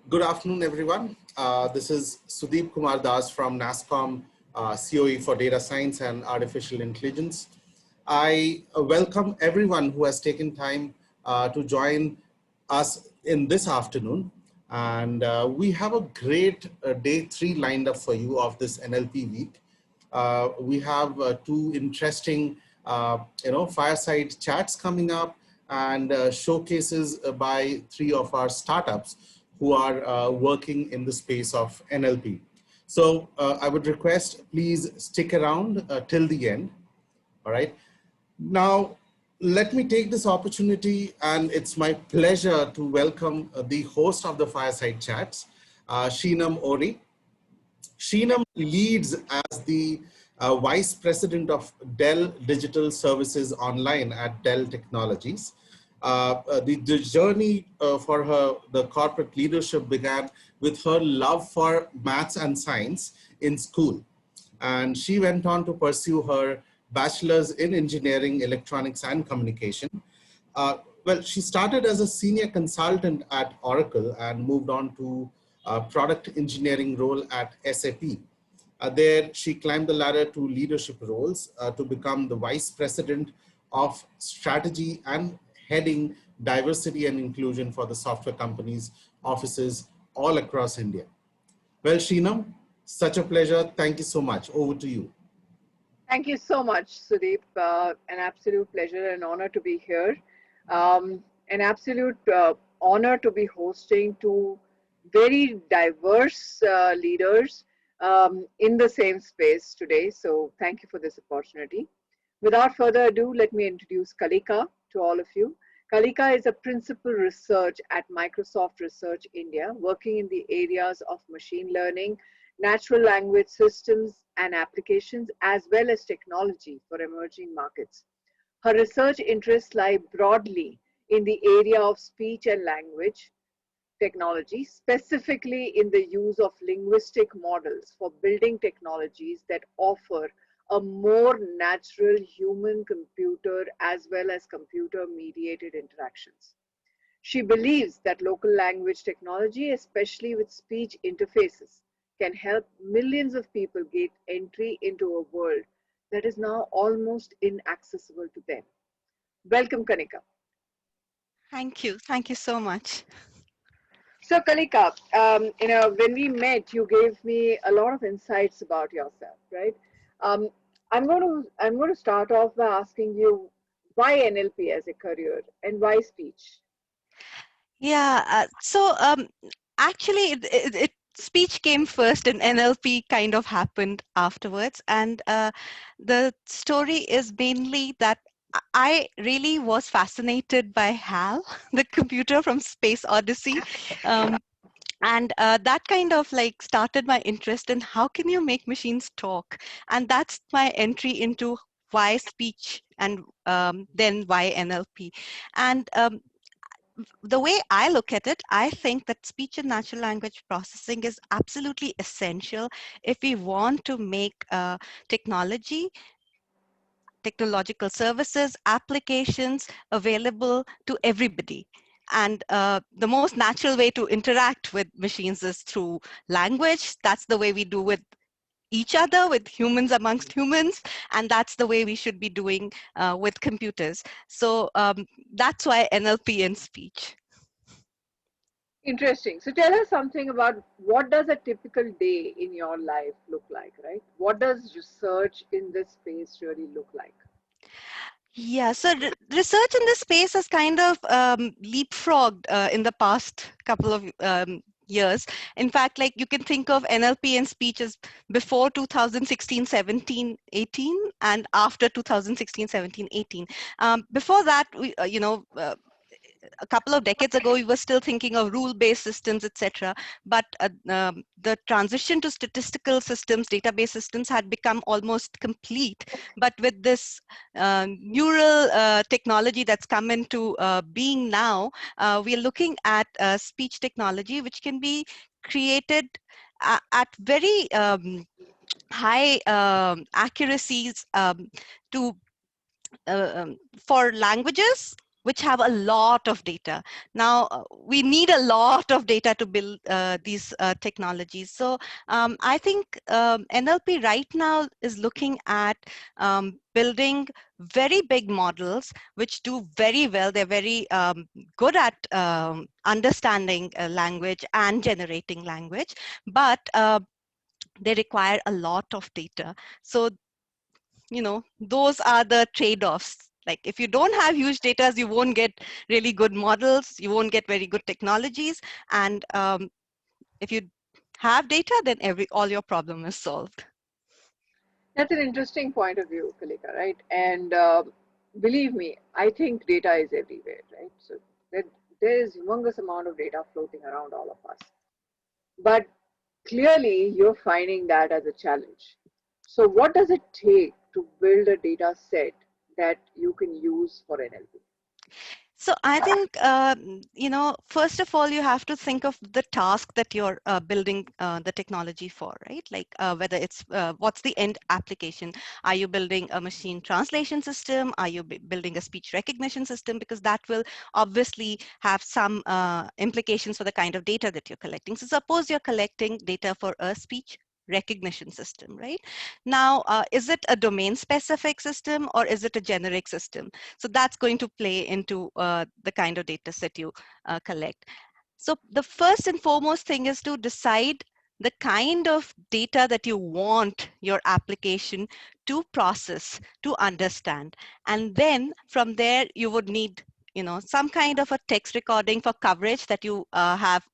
Good afternoon, everyone. This is Sudeep Kumar Das from NASSCOM COE for Data Science and Artificial Intelligence. I welcome everyone who has taken time to join us in this afternoon. And we have a great day 3 lined up for you of this NLP week. We have two interesting, fireside chats coming up and showcases by 3 of our startups who are working in the space of NLP. So I would request, please stick around till the end. All right. Now, let me take this opportunity, and it's my pleasure to welcome the host of the Fireside Chats, Sheenam Ori. Sheenam leads as the Vice President of Dell Digital Services Online at Dell Technologies. The journey for her, the corporate leadership began with her love for maths and science in school. And she went on to pursue her bachelor's in engineering, electronics and communication. Well, she started as a senior consultant at Oracle and moved on to a product engineering role at SAP. There, she climbed the ladder to leadership roles to become the vice president of strategy and heading diversity and inclusion for the software company's offices all across India. Well, Sheenam, such a pleasure. Thank you so much. Over to you. Thank you so much, Sudeep. An absolute pleasure and honor to be here. An absolute honor to be hosting two very diverse leaders in the same space today. So thank you for this opportunity. Without further ado, let me introduce Kalika to all of you. Kalika is a principal research at Microsoft Research India, working in the areas of machine learning, natural language systems and applications, as well as technology for emerging markets. Her research interests lie broadly in the area of speech and language technology, specifically in the use of linguistic models for building technologies that offer a more natural human-computer as well as computer-mediated interactions. She believes that local language technology, especially with speech interfaces, can help millions of people get entry into a world that is now almost inaccessible to them. Welcome, Kanika. Thank you. Thank you so much. So, Kalika, when we met, you gave me a lot of insights about yourself, right? Um, I'm going to start off by asking you why NLP as a career and why speech. Yeah. Actually, speech came first, and NLP kind of happened afterwards. And the story is mainly that I really was fascinated by HAL, the computer from Space Odyssey. And that kind of like started my interest in how can you make machines talk, and that's my entry into why speech and then why NLP. And the way I look at it, I think that speech and natural language processing is absolutely essential if we want to make technological services, applications available to everybody. And the most natural way to interact with machines is through language. That's the way we do with each other, with humans amongst humans, and that's the way we should be doing with computers. So that's why NLP and speech. Interesting. So tell us something about what does a typical day in your life look like, right? What does research in this space really look like? Yeah, so research in this space has kind of leapfrogged in the past couple of years. In fact, like you can think of NLP and speech as before 2016, 17, 18, and after 2016, 17, 18. Before that, a couple of decades ago, we were still thinking of rule-based systems, etc. But the transition to statistical systems, database systems had become almost complete. But with this neural technology that's come into being now, we are looking at speech technology, which can be created at very high accuracies to for languages, which have a lot of data. Now, we need a lot of data to build these technologies. So I think NLP right now is looking at building very big models which do very well. They're very good at understanding language and generating language, but they require a lot of data. So, those are the trade-offs. Like, if you don't have huge data, you won't get really good models, you won't get very good technologies. And if you have data, then all your problem is solved. That's an interesting point of view, Kalika, right? And believe me, I think data is everywhere, right? So there is humongous amount of data floating around all of us. But clearly, you're finding that as a challenge. So what does it take to build a data set that you can use for NLP? So I think, first of all, you have to think of the task that you're building the technology for, right? Like whether it's, what's the end application? Are you building a machine translation system? Are you building a speech recognition system? Because that will obviously have some implications for the kind of data that you're collecting. So suppose you're collecting data for a speech recognition system, right? Now, is it a domain specific system or is it a generic system? So that's going to play into the kind of data set you collect. So the first and foremost thing is to decide the kind of data that you want your application to process, to understand. And then from there, you would need some kind of a text recording for coverage, that you have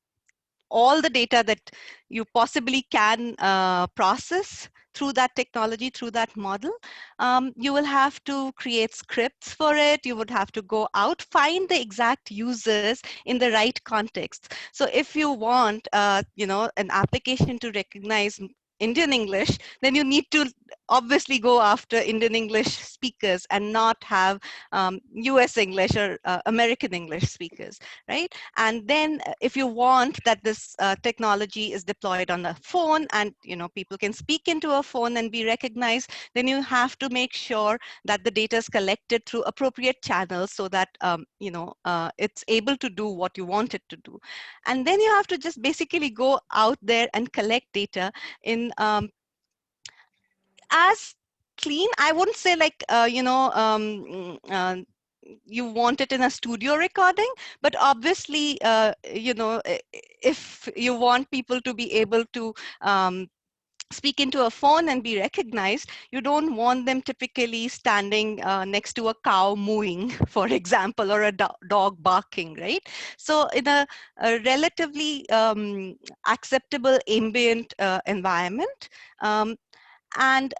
all the data that you possibly can process through that technology, through that model. You will have to create scripts for it. You would have to go out, find the exact users in the right context. So if you want, an application to recognize Indian English, then you need to obviously go after Indian English speakers and not have US English or American English speakers, right? And then if you want that this technology is deployed on a phone and people can speak into a phone and be recognized, then you have to make sure that the data is collected through appropriate channels so that it's able to do what you want it to do. And then you have to just basically go out there and collect data in as clean, I wouldn't say like you want it in a studio recording, but obviously if you want people to be able to speak into a phone and be recognized, you don't want them typically standing next to a cow mooing, for example, or a dog barking, right? So in a relatively acceptable ambient environment, and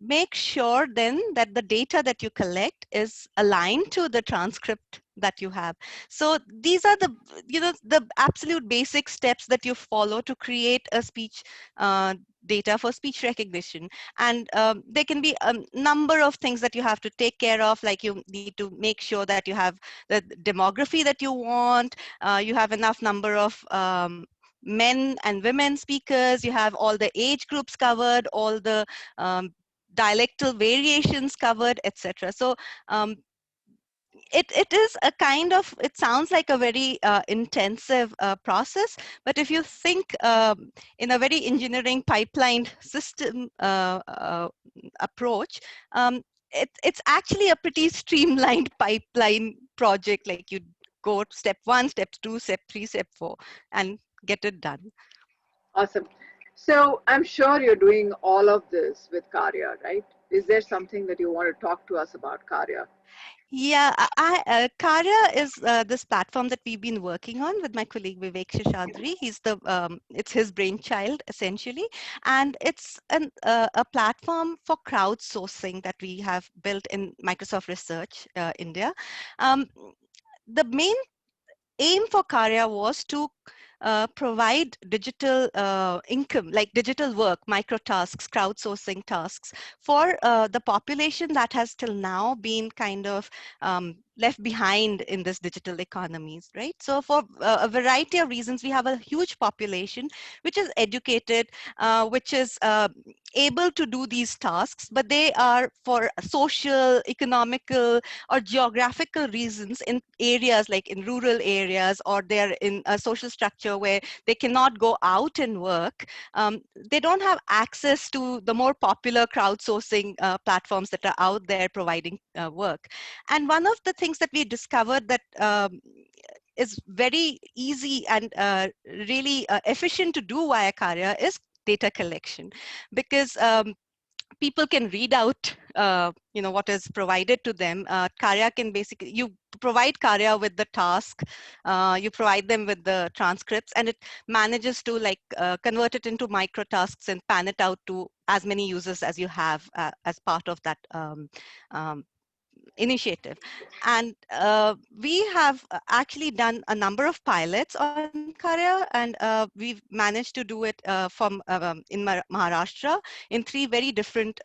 make sure then that the data that you collect is aligned to the transcript that you have. So these are the absolute basic steps that you follow to create a speech data for speech recognition. And there can be a number of things that you have to take care of, like you need to make sure that you have the demography that you want, you have enough number of men and women speakers, you have all the age groups covered, all the dialectal variations covered, etc. So it is a kind of, it sounds like a very intensive process, but if you think in a very engineering pipeline system approach, it's actually a pretty streamlined pipeline project. Like you go step 1, step 2, step 3, step 4, and get it done. Awesome. So I'm sure you're doing all of this with Karya, right? Is there something that you want to talk to us about Karya? Yeah, Karya is this platform that we've been working on with my colleague Vivek Shishadri. He's it's his brainchild essentially, and it's a platform for crowdsourcing that we have built in Microsoft Research India. The main aim for Karya was to provide digital income, like digital work, micro tasks, crowdsourcing tasks for the population that has till now been kind of left behind in this digital economies, right? So for a variety of reasons, we have a huge population which is educated, which is able to do these tasks, but they are for social, economical, or geographical reasons in areas like in rural areas, or they're in a social structure where they cannot go out and work. They don't have access to the more popular crowdsourcing platforms that are out there providing work. And one of the things that we discovered that is very easy and really efficient to do via Karya is data collection, because people can read out what is provided to them. Karya can basically, you provide Karya with the task, you provide them with the transcripts, and it manages to like convert it into micro tasks and pan it out to as many users as you have as part of that initiative. And we have actually done a number of pilots on Karya, and we've managed to do it from in Maharashtra in 3 very different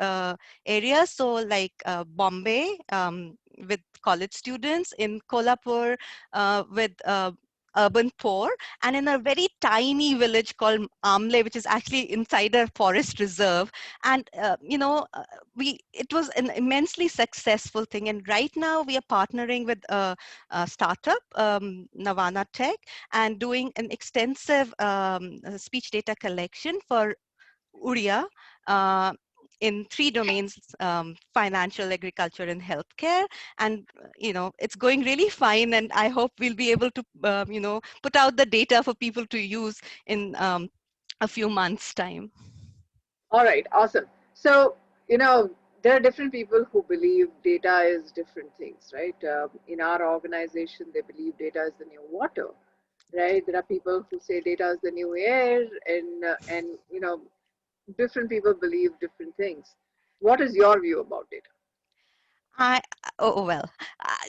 areas. So like Bombay with college students, in Kolhapur with urban poor, and in a very tiny village called Amle, which is actually inside a forest reserve. And it was an immensely successful thing. And right now we are partnering with a startup, Navana Tech, and doing an extensive speech data collection for Uria in 3 domains: financial, agriculture, and healthcare. And it's going really fine, and I hope we'll be able to put out the data for people to use in a few months' time. All right, awesome. So, there are different people who believe data is different things, right? In our organization, they believe data is the new water, right? There are people who say data is the new air, and different people believe different things. What is your view about data? I well,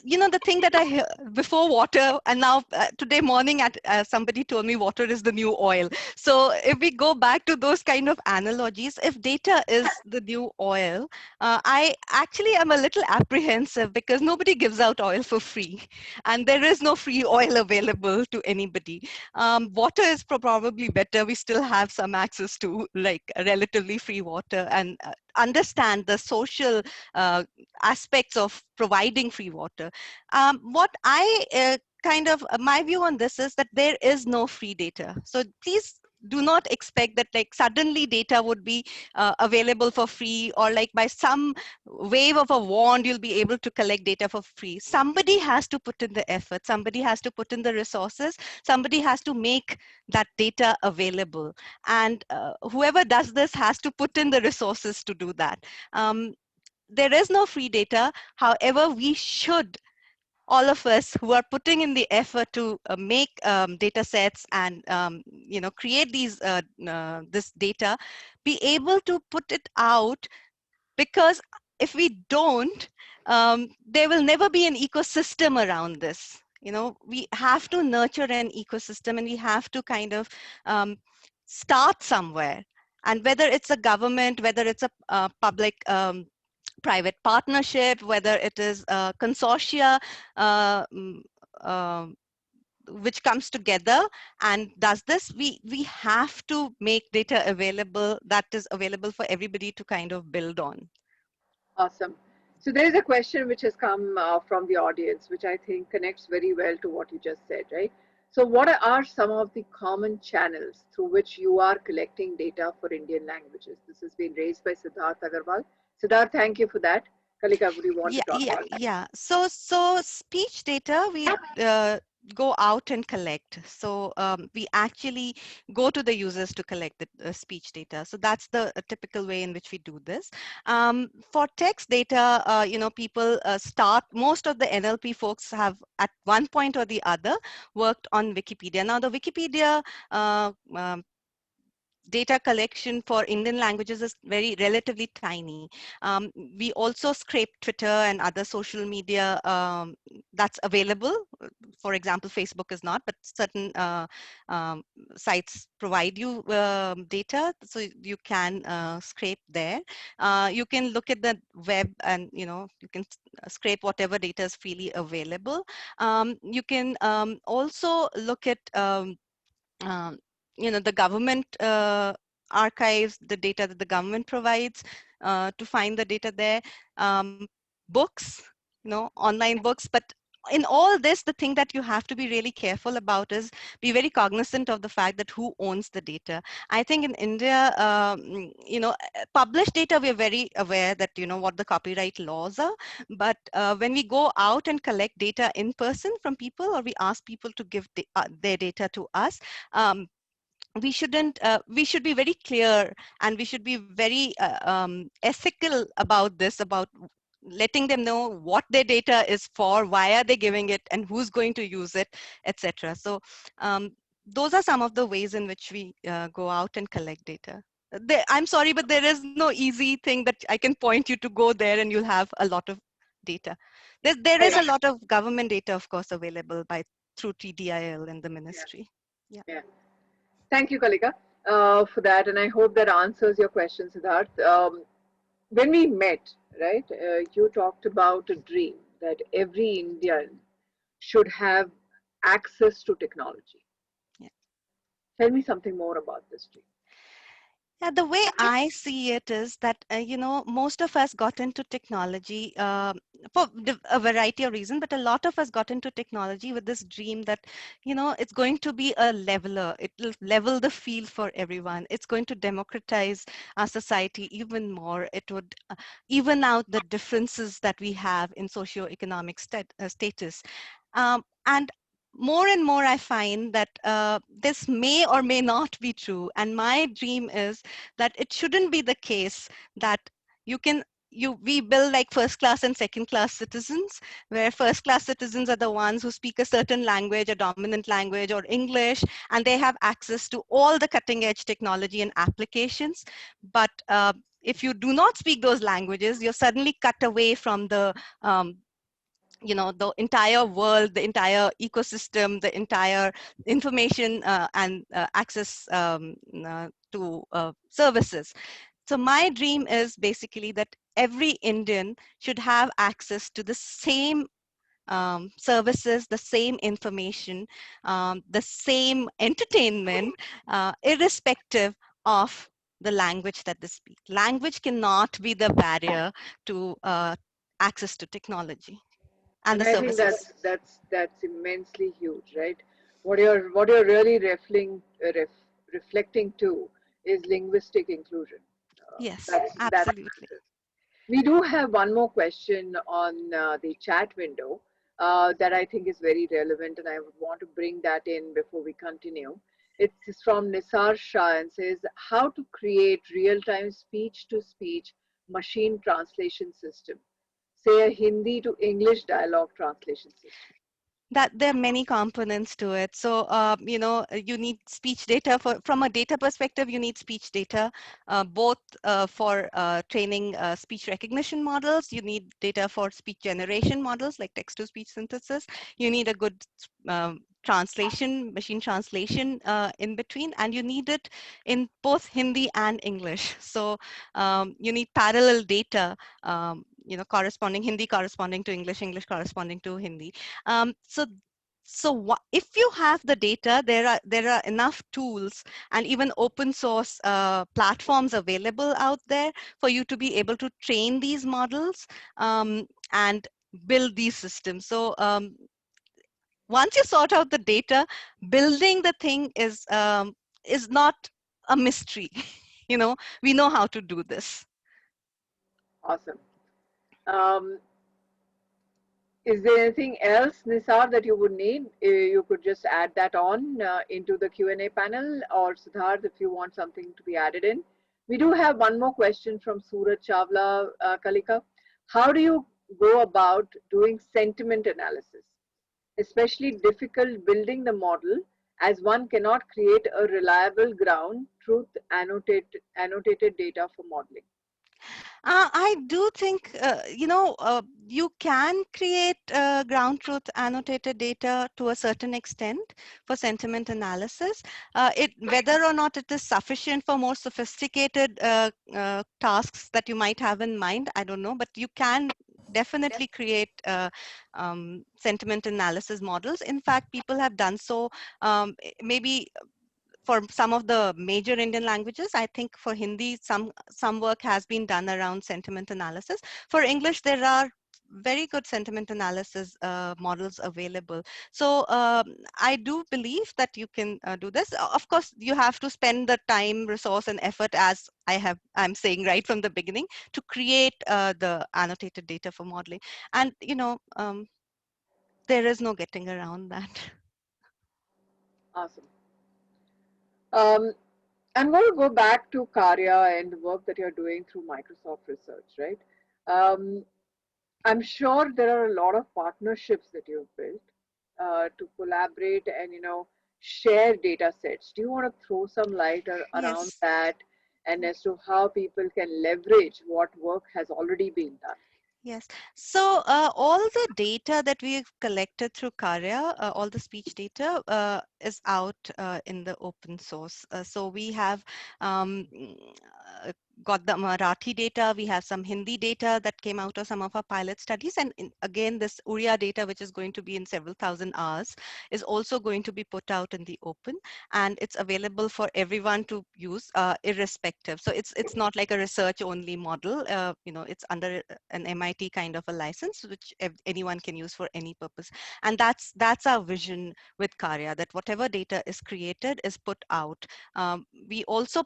the thing that I hear before water, and now today morning at somebody told me water is the new oil. So if we go back to those kind of analogies, if data is the new oil, I actually am a little apprehensive, because nobody gives out oil for free, and there is no free oil available to anybody. Water is probably better. We still have some access to like relatively free water, and understand the social aspects of providing free water. What I my view on this is that there is no free data. So please do not expect that like suddenly data would be available for free, or like by some wave of a wand you'll be able to collect data for free. Somebody has to put in the effort, somebody has to put in the resources, somebody has to make that data available, and whoever does this has to put in the resources to do that. There is no free data. However, we should, all of us who are putting in the effort to make data sets and create this data, be able to put it out, because if we don't, there will never be an ecosystem around this. We have to nurture an ecosystem, and we have to kind of start somewhere. And whether it's a government, whether it's a public private partnership, whether it is a consortia uh, mm, um, which comes together and does this, we have to make data available that is available for everybody to kind of build on. Awesome. So there is a question which has come from the audience, which I think connects very well to what you just said, right? So what are some of the common channels through which you are collecting data for Indian languages? This has been raised by Siddharth Agarwal. Siddharth, thank you for that. Kalika, would you want to Yeah, talk yeah, about that? yeah. So speech data we go out and collect. So we actually go to the users to collect the speech data. So that's the typical way in which we do this. For text data, people start. Most of the NLP folks have at one point or the other worked on Wikipedia. Now the Wikipedia data collection for Indian languages is very relatively tiny. We also scrape Twitter and other social media that's available. For example, Facebook is not, but certain um, sites provide you data, so you can scrape there. You can look at the web, and you can scrape whatever data is freely available. You can also look at um, the government archives, the data that the government provides, to find the data there, books, online books. But in all this, the thing that you have to be really careful about is be very cognizant of the fact that who owns the data. I think in India, published data, we're very aware that, what the copyright laws are. But when we go out and collect data in person from people, or we ask people to give their data to us, we should be very clear, and we should be very ethical about this, about letting them know what their data is for, why are they giving it, and who's going to use it, etc. So those are some of the ways in which we go out and collect data. I'm sorry, but there is no easy thing that I can point you to go there and you'll have a lot of data. There is a Right. lot of government data, of course, available through TDIL and the Yeah. ministry. Yeah. Yeah. Thank you, Kalika, for that, and I hope that answers your question, Siddharth. When we met, right, you talked about a dream that every Indian should have access to technology. Yeah. Tell me something more about this dream. Yeah, the way I see it is that, most of us got into technology for a variety of reasons, but a lot of us got into technology with this dream that, it's going to be a leveler. It will level the field for everyone. It's going to democratize our society even more. It would even out the differences that we have in socioeconomic status. And more and more I find that this may or may not be true. And my dream is that it shouldn't be the case that you can we build like first class and second class citizens, where first class citizens are the ones who speak a certain language, a dominant language or English, and they have access to all the cutting edge technology and applications. But if you do not speak those languages, you're suddenly cut away from um, the entire world, the entire ecosystem, the entire information and access to services. So my dream is basically that every Indian should have access to the same services, the same information, the same entertainment, irrespective of the language that they speak. Language cannot be the barrier to access to technology and And the I think services. that's immensely huge, right? What you're really reflecting to is linguistic inclusion. Yes, That's absolutely. massive. We do have one more question on the chat window that I think is very relevant, and I would want to bring that in before we continue. It's from Nisar Shah and says, how to create real-time speech-to-speech machine translation system, say a Hindi to English dialogue translation system. That there are many components to it. So you need speech data. From a data perspective, you need speech data, both for training speech recognition models. You need data for speech generation models like text to speech synthesis. You need a good translation, machine translation in between, and you need it in both Hindi and English. So you need parallel data, corresponding Hindi corresponding to English, English corresponding to Hindi. So if you have the data, there are enough tools and even open source platforms available out there for you to be able to train these models and build these systems. So once you sort out the data, building the thing is not a mystery. We know how to do this. Awesome. Um, is there anything else, Nisar, that you would need? You could just add that on into the Q&A panel, or Siddharth, if you want something to be added in. We do have one more question from Suraj Chawla, Kalika. How do you go about doing sentiment analysis, especially difficult building the model, as one cannot create a reliable ground truth annotated data for modeling? I do think, you can create ground truth annotated data to a certain extent for sentiment analysis. Whether or not it is sufficient for more sophisticated tasks that you might have in mind, I don't know, but you can definitely create sentiment analysis models. In fact, people have done so. Maybe for some of the major Indian languages. I think for Hindi, some work has been done around sentiment analysis. For English, there are very good sentiment analysis models available. So I do believe that you can do this. Of course, you have to spend the time, resource, and effort, as I'm saying right from the beginning, to create the annotated data for modeling. And there is no getting around that. Awesome. I'm going to go back to Karya and the work that you're doing through Microsoft Research, right? Um, I'm sure there are a lot of partnerships that you've built to collaborate and share data sets. Do you want to throw some light around Yes. that and as to how people can leverage what work has already been done? Yes. So all the data that we've collected through Karya, all the speech data is out in the open source. So we have uh, got the Marathi data. We have some Hindi data that came out of some of our pilot studies. And again, this Uriya data, which is going to be in several thousand hours, is also going to be put out in the open. And it's available for everyone to use irrespective. So it's not like a research only model. It's under an MIT kind of a license, which anyone can use for any purpose. And that's our vision with Karya, that whatever data is created is put out. We also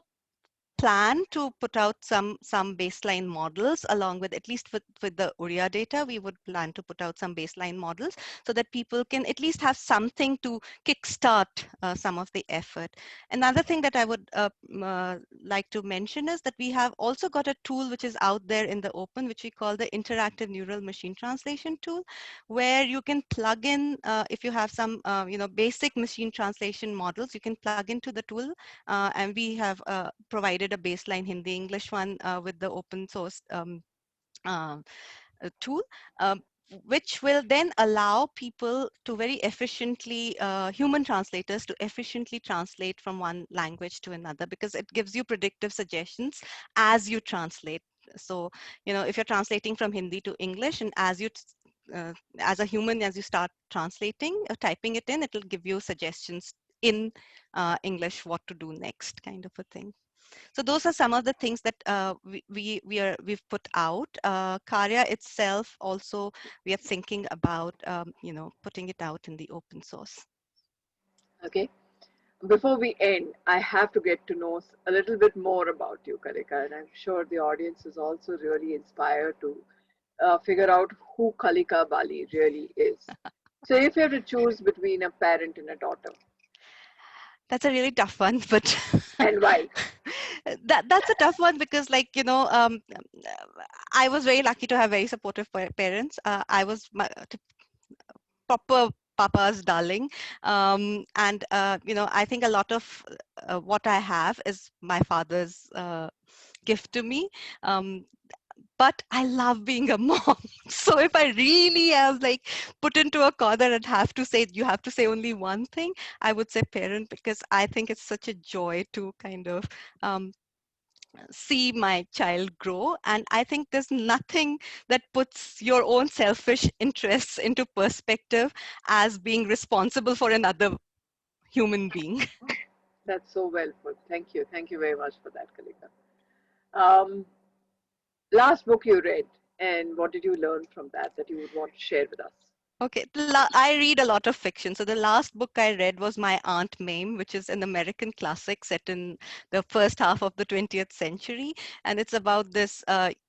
plan to put out some baseline models along with, at least with the Uriya data, we would plan to put out some baseline models so that people can at least have something to kickstart some of the effort. Another thing that I would like to mention is that we have also got a tool which is out there in the open, which we call the interactive neural machine translation tool, where you can plug in, if you have some basic machine translation models, you can plug into the tool, and we have provided a baseline Hindi English one with the open source uh, tool, which will then allow people to very efficiently, human translators to efficiently translate from one language to another, because it gives you predictive suggestions as you translate. So, if you're translating from Hindi to English, and as a human, as you start translating, typing it in, it'll give you suggestions in English what to do next, kind of a thing. So those are some of the things that we've put out. Karya itself also, we are thinking about putting it out in the open source. Okay. Before we end, I have to get to know a little bit more about you, Kalika, and I'm sure the audience is also really inspired to figure out who Kalika Bali really is. So, if you have to choose between a parent and a daughter, That's a really tough one, but and why? that's a tough one because, I was very lucky to have very supportive parents. I was my proper papa's darling, and I think a lot of what I have is my father's gift to me. But I love being a mom. So if I really am like put into a corner and you have to say only one thing, I would say parent, because I think it's such a joy to kind of um, see my child grow. And I think there's nothing that puts your own selfish interests into perspective as being responsible for another human being. That's so well put. Thank you. Thank you very much for that, Kalika. Um, Last book you read, and what did you learn from that you would want to share with us? Okay, I read a lot of fiction. So the last book I read was My Aunt Mame, which is an American classic set in the first half of the 20th century. And it's about this,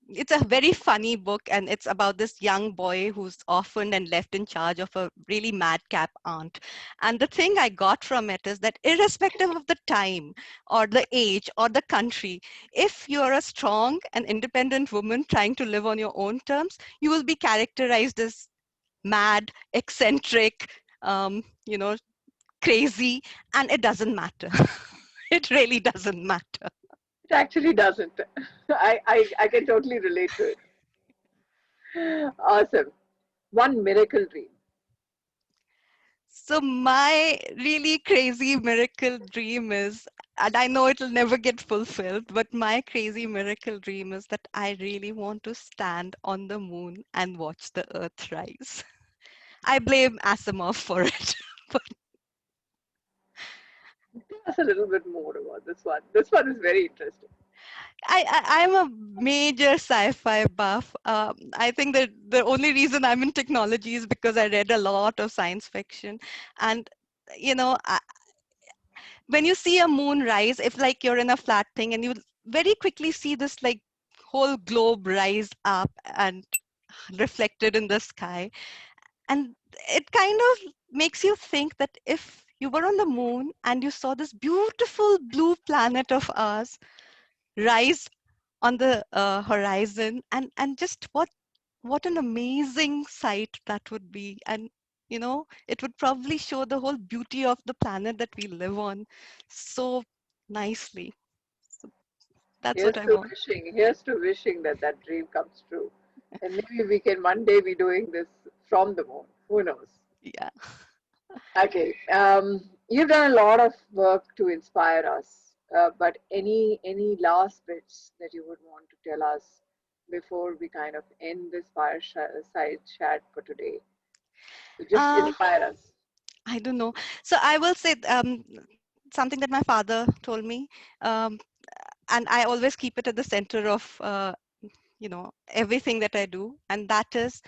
it's a very funny book, and it's about this young boy who's orphaned and left in charge of a really madcap aunt. And the thing I got from it is that irrespective of the time or the age or the country, if you're a strong and independent woman trying to live on your own terms, you will be characterized as mad, eccentric, crazy, and it doesn't matter. It really doesn't matter. It actually doesn't. I can totally relate to it. Awesome. One miracle dream. So my really crazy miracle dream is, and I know it'll never get fulfilled, but my crazy miracle dream is that I really want to stand on the moon and watch the Earth rise. I blame Asimov for it. But Tell us us a little bit more about this one. This one is very interesting. I'm a major sci-fi buff. I think that the only reason I'm in technology is because I read a lot of science fiction, and you know, when you see a moon rise, if like you're in a flat thing and you very quickly see this like whole globe rise up and reflected in the sky, and it kind of makes you think that if you were on the moon and you saw this beautiful blue planet of ours rise on the horizon, and just what an amazing sight that would be. And it would probably show the whole beauty of the planet that we live on so nicely. So that's what I want. Here's to wishing that that dream comes true. And maybe we can one day be doing this from the moon. Who knows? Yeah. Okay. You've done a lot of work to inspire us, but any last bits that you would want to tell us before we kind of end this fireside chat for today? So just uh inspire us. I don't know. So I will say something that my father told me, um, and I always keep it at the center of everything that I do, and that is,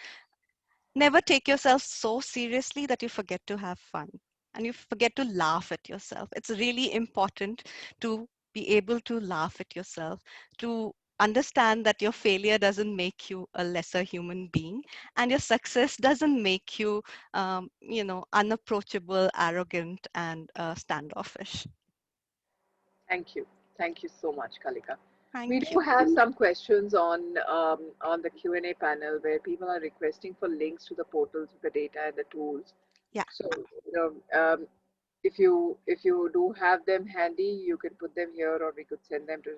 never take yourself so seriously that you forget to have fun and you forget to laugh at yourself. It's really important to be able to laugh at yourself, to understand that your failure doesn't make you a lesser human being, and your success doesn't make you, unapproachable, arrogant, and standoffish. Thank you. Thank you so much, Kalika. We Thank do you. have some questions on the Q&A panel where people are requesting for links to the portals, the data, and the tools. Yeah, So, if you do have them handy, you can put them here, or we could send them to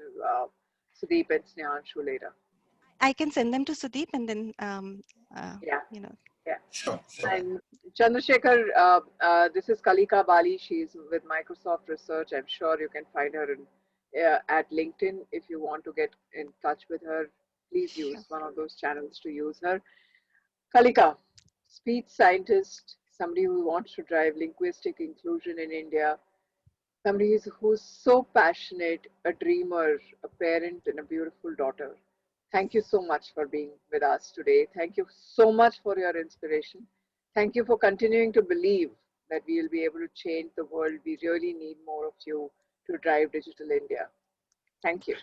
Sudeep and Snehanshu later. I can send them to Sudeep, and then uh, Yeah, you know yeah. Sure, sure. And Chandrasekhar, this is Kalika Bali. She's with Microsoft Research. I'm sure you can find her at LinkedIn. If you want to get in touch with her, please Sure. use one of those channels to use her. Kalika, speech scientist, somebody who wants to drive linguistic inclusion in India, somebody who's so passionate, a dreamer, a parent, and a beautiful daughter. Thank you so much for being with us today. Thank you so much for your inspiration. Thank you for continuing to believe that we will be able to change the world. We really need more of you to drive Digital India. Thank you.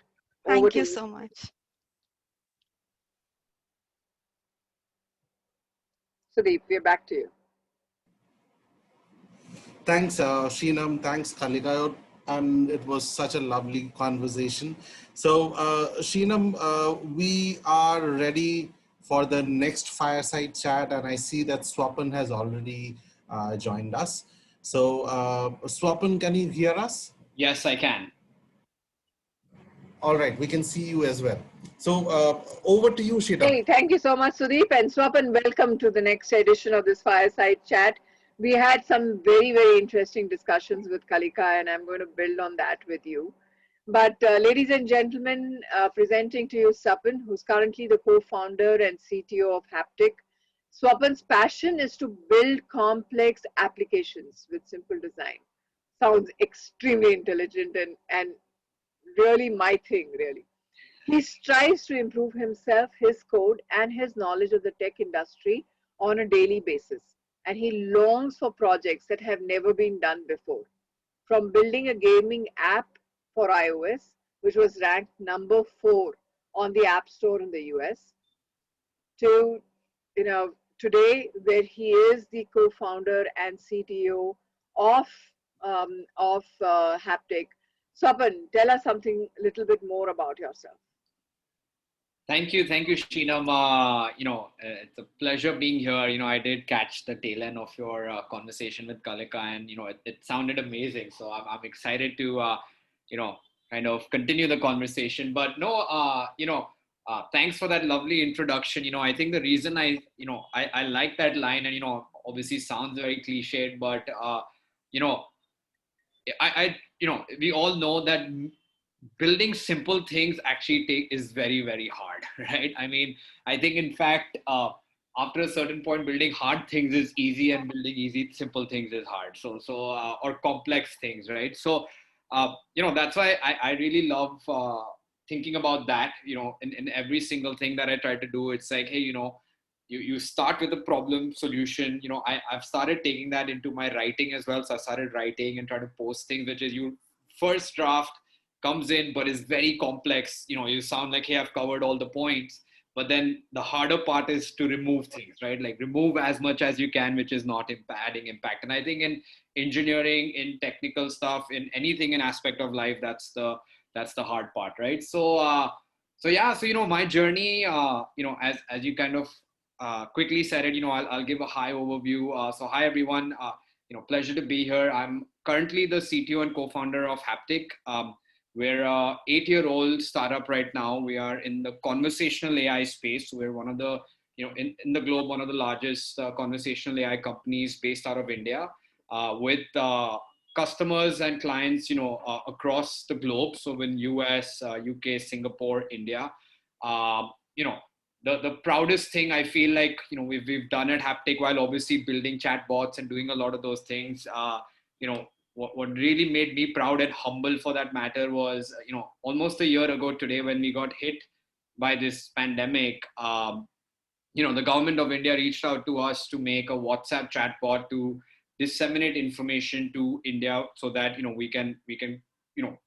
Over Thank to you you. so much. Sudeep, we're back to you. Thanks, Sheenam. Thanks, Kalika. And it was such a lovely conversation. So, Sheenam, we are ready for the next fireside chat. And I see that Swapan has already joined us. So, Swapan, can you hear us? Yes, I can. All right, we can see you as well. So, over to you, Sheenam. Hey, thank you so much, Sudeep, and Swapan. Welcome to the next edition of this fireside chat. We had some very, very interesting discussions with Kalika, and I'm going to build on that with you. But ladies and gentlemen, presenting to you Swapan, who's currently the co-founder and CTO of Haptic. Swapan's passion is to build complex applications with simple design. Sounds extremely intelligent and really my thing, really. He strives to improve himself, his code, and his knowledge of the tech industry on a daily basis. And he longs for projects that have never been done before. From building a gaming app for iOS, which was ranked number 4 on the App Store in the US, to today where he is the co-founder and CTO of Haptic. Swapan, tell us something a little bit more about yourself. Thank you, Sheenam. It's a pleasure being here. I did catch the tail end of your conversation with Kalika, and it sounded amazing. So I'm excited to kind of continue the conversation. But no, thanks for that lovely introduction. I think the reason I like that line, and obviously sounds very cliched, but you know, we all know that building simple things actually is very, very hard, right? I mean, I think in fact, after a certain point, building hard things is easy, and building simple things is hard. Or complex things, right? So That's why I really love thinking about that. In every single thing that I try to do, it's like, hey, you start with a problem solution. I've started taking that into my writing as well. So I started writing and try to post things, which is you first draft comes in, but is very complex. You sound like, hey, I've covered all the points. But then the harder part is to remove things, right? Like remove as much as you can, which is not adding impact. And I think in engineering, in technical stuff, in anything, an aspect of life, that's the hard part, right? So my journey, as you kind of quickly said it, I'll give a high overview. So hi everyone, pleasure to be here. I'm currently the CTO and co-founder of Haptik. We're a 8-year-old startup right now. We are in the conversational AI space. So we're one of the, in the globe, one of the largest conversational AI companies based out of India, with customers and clients, across the globe. So in US, UK, Singapore, India. The proudest thing I feel like, we've done at Haptik, while obviously building chatbots and doing a lot of those things, what really made me proud and humble for that matter was, almost a year ago today when we got hit by this pandemic, the government of India reached out to us to make a WhatsApp chatbot to disseminate information to India so that, we can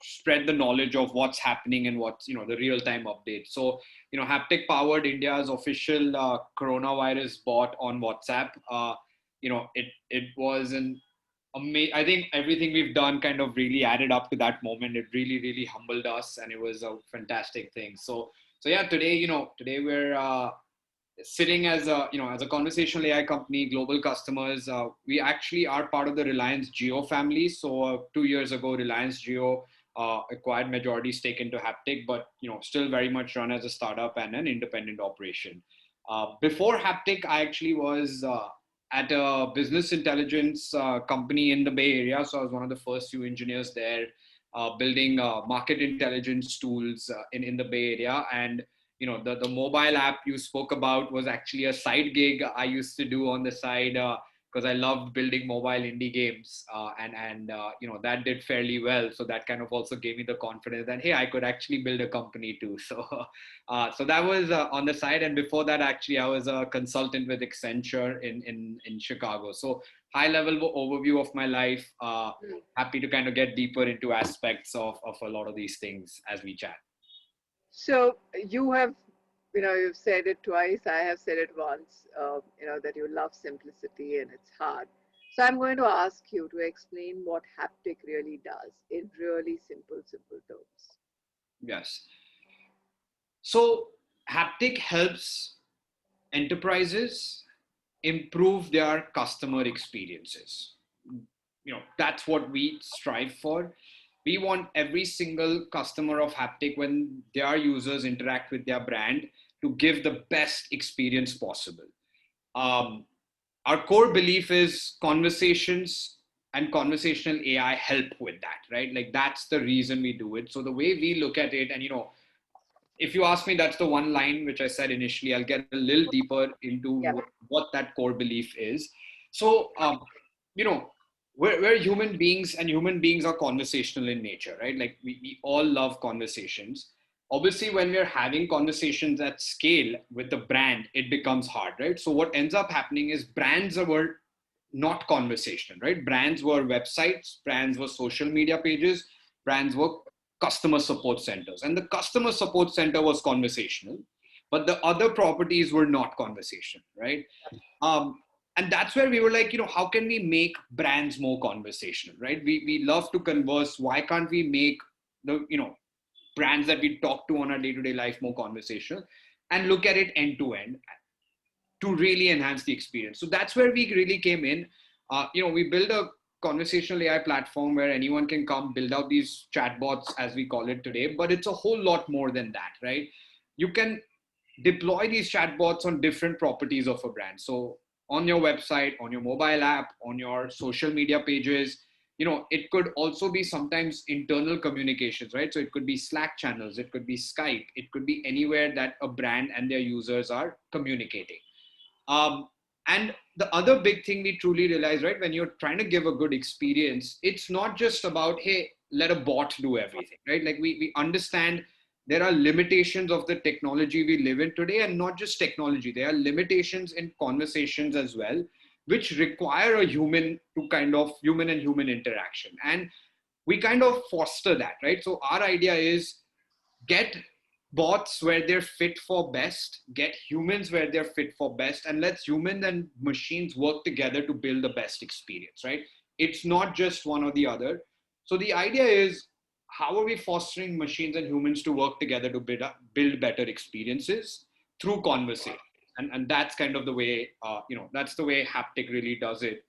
spread the knowledge of what's happening and what's, the real time update. So, Haptik powered India's official coronavirus bot on WhatsApp. It was I think everything we've done kind of really added up to that moment. It really, really humbled us, and it was a fantastic thing. So yeah, today we're sitting as a conversational AI company, global customers. We actually are part of the Reliance Jio family. So 2 years ago, Reliance Jio acquired majority stake into Haptik, but still very much run as a startup and an independent operation. Before Haptik, I actually was at a business intelligence company in the Bay Area. So I was one of the first few engineers there, building market intelligence tools in the Bay Area. And the mobile app you spoke about was actually a side gig I used to do on the side, because I loved building mobile indie games, and that did fairly well. So that kind of also gave me the confidence that, hey, I could actually build a company too. So that was on the side. And before that, actually, I was a consultant with Accenture in Chicago. So high level overview of my life. Happy to kind of get deeper into aspects of a lot of these things as we chat. So you have, you've said it twice. I have said it once, that you love simplicity and it's hard. So I'm going to ask you to explain what Haptik really does in really simple terms. Yes. So Haptik helps enterprises improve their customer experiences. That's what we strive for. We want every single customer of Haptik, when their users interact with their brand, to give the best experience possible. Our core belief is conversations and conversational AI help with that, right? Like that's the reason we do it. So the way we look at it, and if you ask me, that's the one line which I said initially. I'll get a little deeper into what that core belief is. So, we're human beings, and human beings are conversational in nature, right? Like we all love conversations. Obviously, when we're having conversations at scale with the brand, it becomes hard, right? So what ends up happening is brands were not conversational, right? Brands were websites, brands were social media pages, brands were customer support centers. And the customer support center was conversational, but the other properties were not conversational, right? And that's where we were like, how can we make brands more conversational, right? We love to converse. Why can't we make the, brands that we talk to on our day-to-day life more conversational, and look at it end to end to really enhance the experience? So that's where we really came in. We build a conversational AI platform where anyone can come build out these chatbots, as we call it today, but it's a whole lot more than that, right? You can deploy these chatbots on different properties of a brand. So on your website, on your mobile app, on your social media pages, it could also be sometimes internal communications, right? So it could be Slack channels, it could be Skype, it could be anywhere that a brand and their users are communicating. And the other big thing we truly realize, right, when you're trying to give a good experience, it's not just about, hey, let a bot do everything, right? Like we understand there are limitations of the technology we live in today, and not just technology. There are limitations in conversations as well, which require a human to kind of human and human interaction. And we kind of foster that, right? So our idea is get bots where they're fit for best, get humans where they're fit for best, and let's humans and machines work together to build the best experience, right? It's not just one or the other. So the idea is, how are we fostering machines and humans to work together to build better experiences through conversation? And that's kind of the way, that's the way Haptik really does it.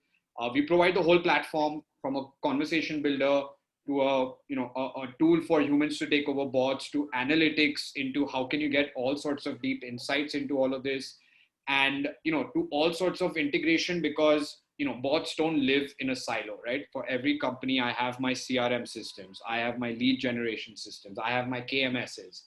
We provide the whole platform from a conversation builder to a tool for humans to take over bots, to analytics, into how can you get all sorts of deep insights into all of this, and to all sorts of integration, because bots don't live in a silo, right? For every company, I have my CRM systems, I have my lead generation systems, I have my KMSs,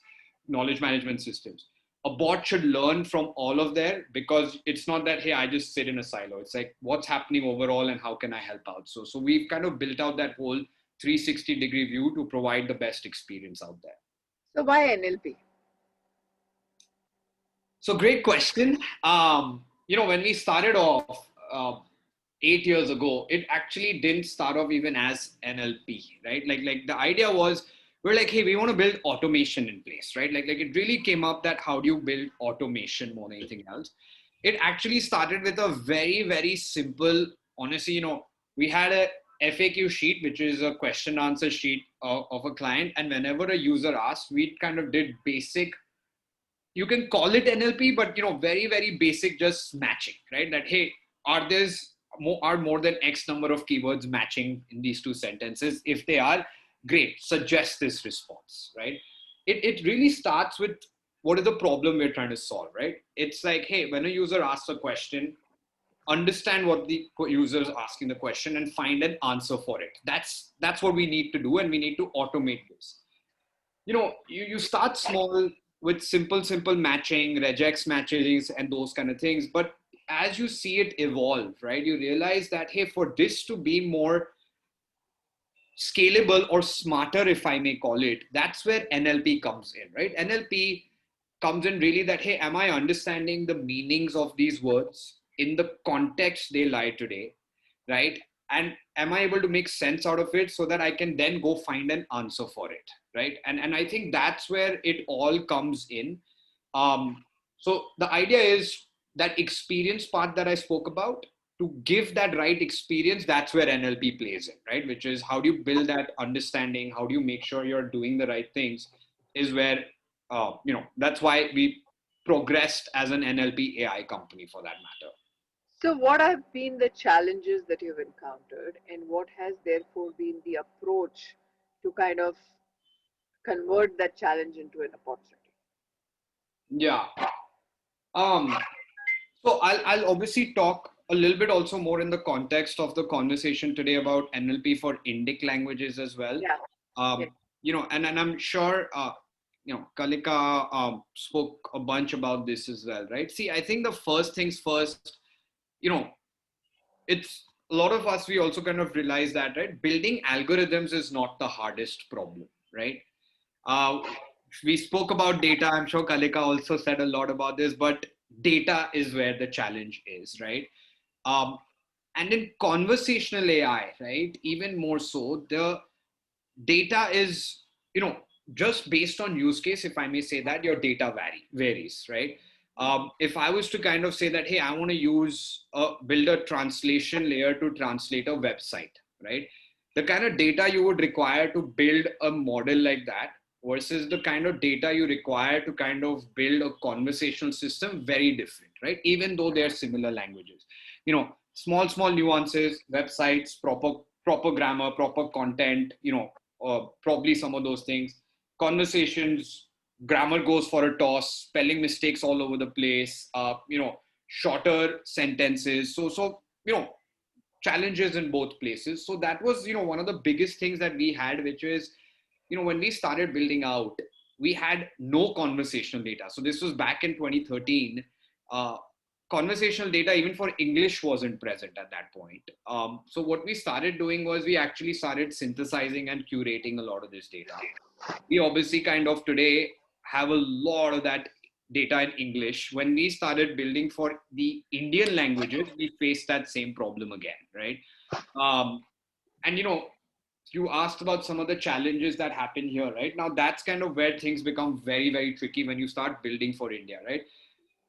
knowledge management systems. A bot should learn from all of there, because it's not that, hey, I just sit in a silo. It's like, what's happening overall and how can I help out? So we've kind of built out that whole 360-degree view to provide the best experience out there. So why NLP? So great question. When we started off 8 years ago, it actually didn't start off even as NLP, right? Like the idea was, we're like, hey, we want to build automation in place, right? Like it really came up that how do you build automation more than anything else? It actually started with a very, very simple, honestly, we had a FAQ sheet, which is a question answer sheet of a client. And whenever a user asked, we kind of did basic, you can call it NLP, but very, very basic, just matching, right? That, hey, are more than X number of keywords matching in these two sentences? If they are, great, suggest this response, right? It really starts with, what is the problem we're trying to solve, right? It's like, hey, when a user asks a question, understand what the user is asking the question and find an answer for it. That's what we need to do, and we need to automate this. You start small with simple matching, regex matches, and those kind of things. But as you see it evolve, right, you realize that, hey, for this to be more scalable or smarter, if I may call it, that's where NLP comes in, right? NLP comes in really that, hey, am I understanding the meanings of these words in the context they lie today, right? And am I able to make sense out of it so that I can then go find an answer for it, right? And I think that's where it all comes in. So the idea is that experience part that I spoke about, to give that right experience, that's where NLP plays in, right? Which is, how do you build that understanding? How do you make sure you're doing the right things? Is where, that's why we progressed as an NLP AI company, for that matter. So what have been the challenges that you've encountered, and what has therefore been the approach to kind of convert that challenge into an opportunity? Yeah. So I'll obviously talk a little bit also more in the context of the conversation today about NLP for Indic languages as well. Yeah. And I'm sure, Kalika spoke a bunch about this as well, right? See, I think the first things first, it's a lot of us, we also kind of realize that, right? Building algorithms is not the hardest problem, right? We spoke about data. I'm sure Kalika also said a lot about this, but data is where the challenge is, right? And in conversational AI, right, even more so, the data is, just based on use case, if I may say that, your data varies, right? If I was to kind of say that, hey, I want to build a translation layer to translate a website, right? The kind of data you would require to build a model like that versus the kind of data you require to kind of build a conversational system, very different, right? Even though they're similar languages, small nuances, websites, proper grammar, proper content, probably some of those things. Conversations, grammar goes for a toss, spelling mistakes all over the place, shorter sentences. So, challenges in both places. So that was, one of the biggest things that we had, which is, when we started building out, we had no conversational data. So this was back in 2013. conversational data, even for English, wasn't present at that point. So what we started doing was we actually started synthesizing and curating a lot of this data. We obviously kind of today have a lot of that data in English. When we started building for the Indian languages, we faced that same problem again, right? And you asked about some of the challenges that happen here, right? Now that's kind of where things become very, very tricky when you start building for India, right?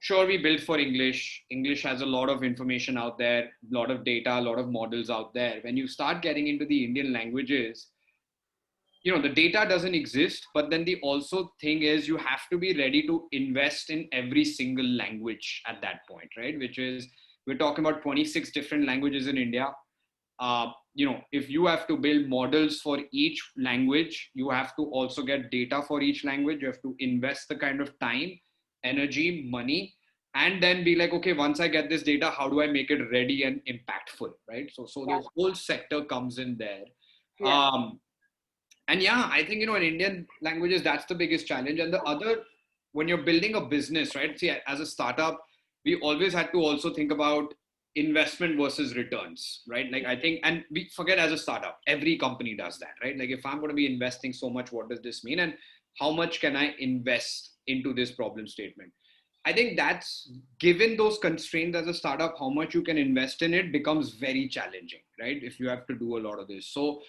Sure, we built for English. English has a lot of information out there, a lot of data, a lot of models out there. When you start getting into the Indian languages, the data doesn't exist, but then the also thing is you have to be ready to invest in every single language at that point, right? Which is, we're talking about 26 different languages in India. If you have to build models for each language, you have to also get data for each language. You have to invest the kind of time, energy, money, and then be like, okay, once I get this data, how do I make it ready and impactful, right? So the whole sector comes in there. Yeah. And yeah, I think, in Indian languages, that's the biggest challenge. And the other, when you're building a business, right? See, as a startup, we always had to also think about investment versus returns, right? Like, I think, and we forget, as a startup, every company does that, right? Like, if I'm going to be investing so much, what does this mean? And how much can I invest into this problem statement? I think that's, given those constraints as a startup, how much you can invest in it becomes very challenging, right? If you have to do a lot of this. So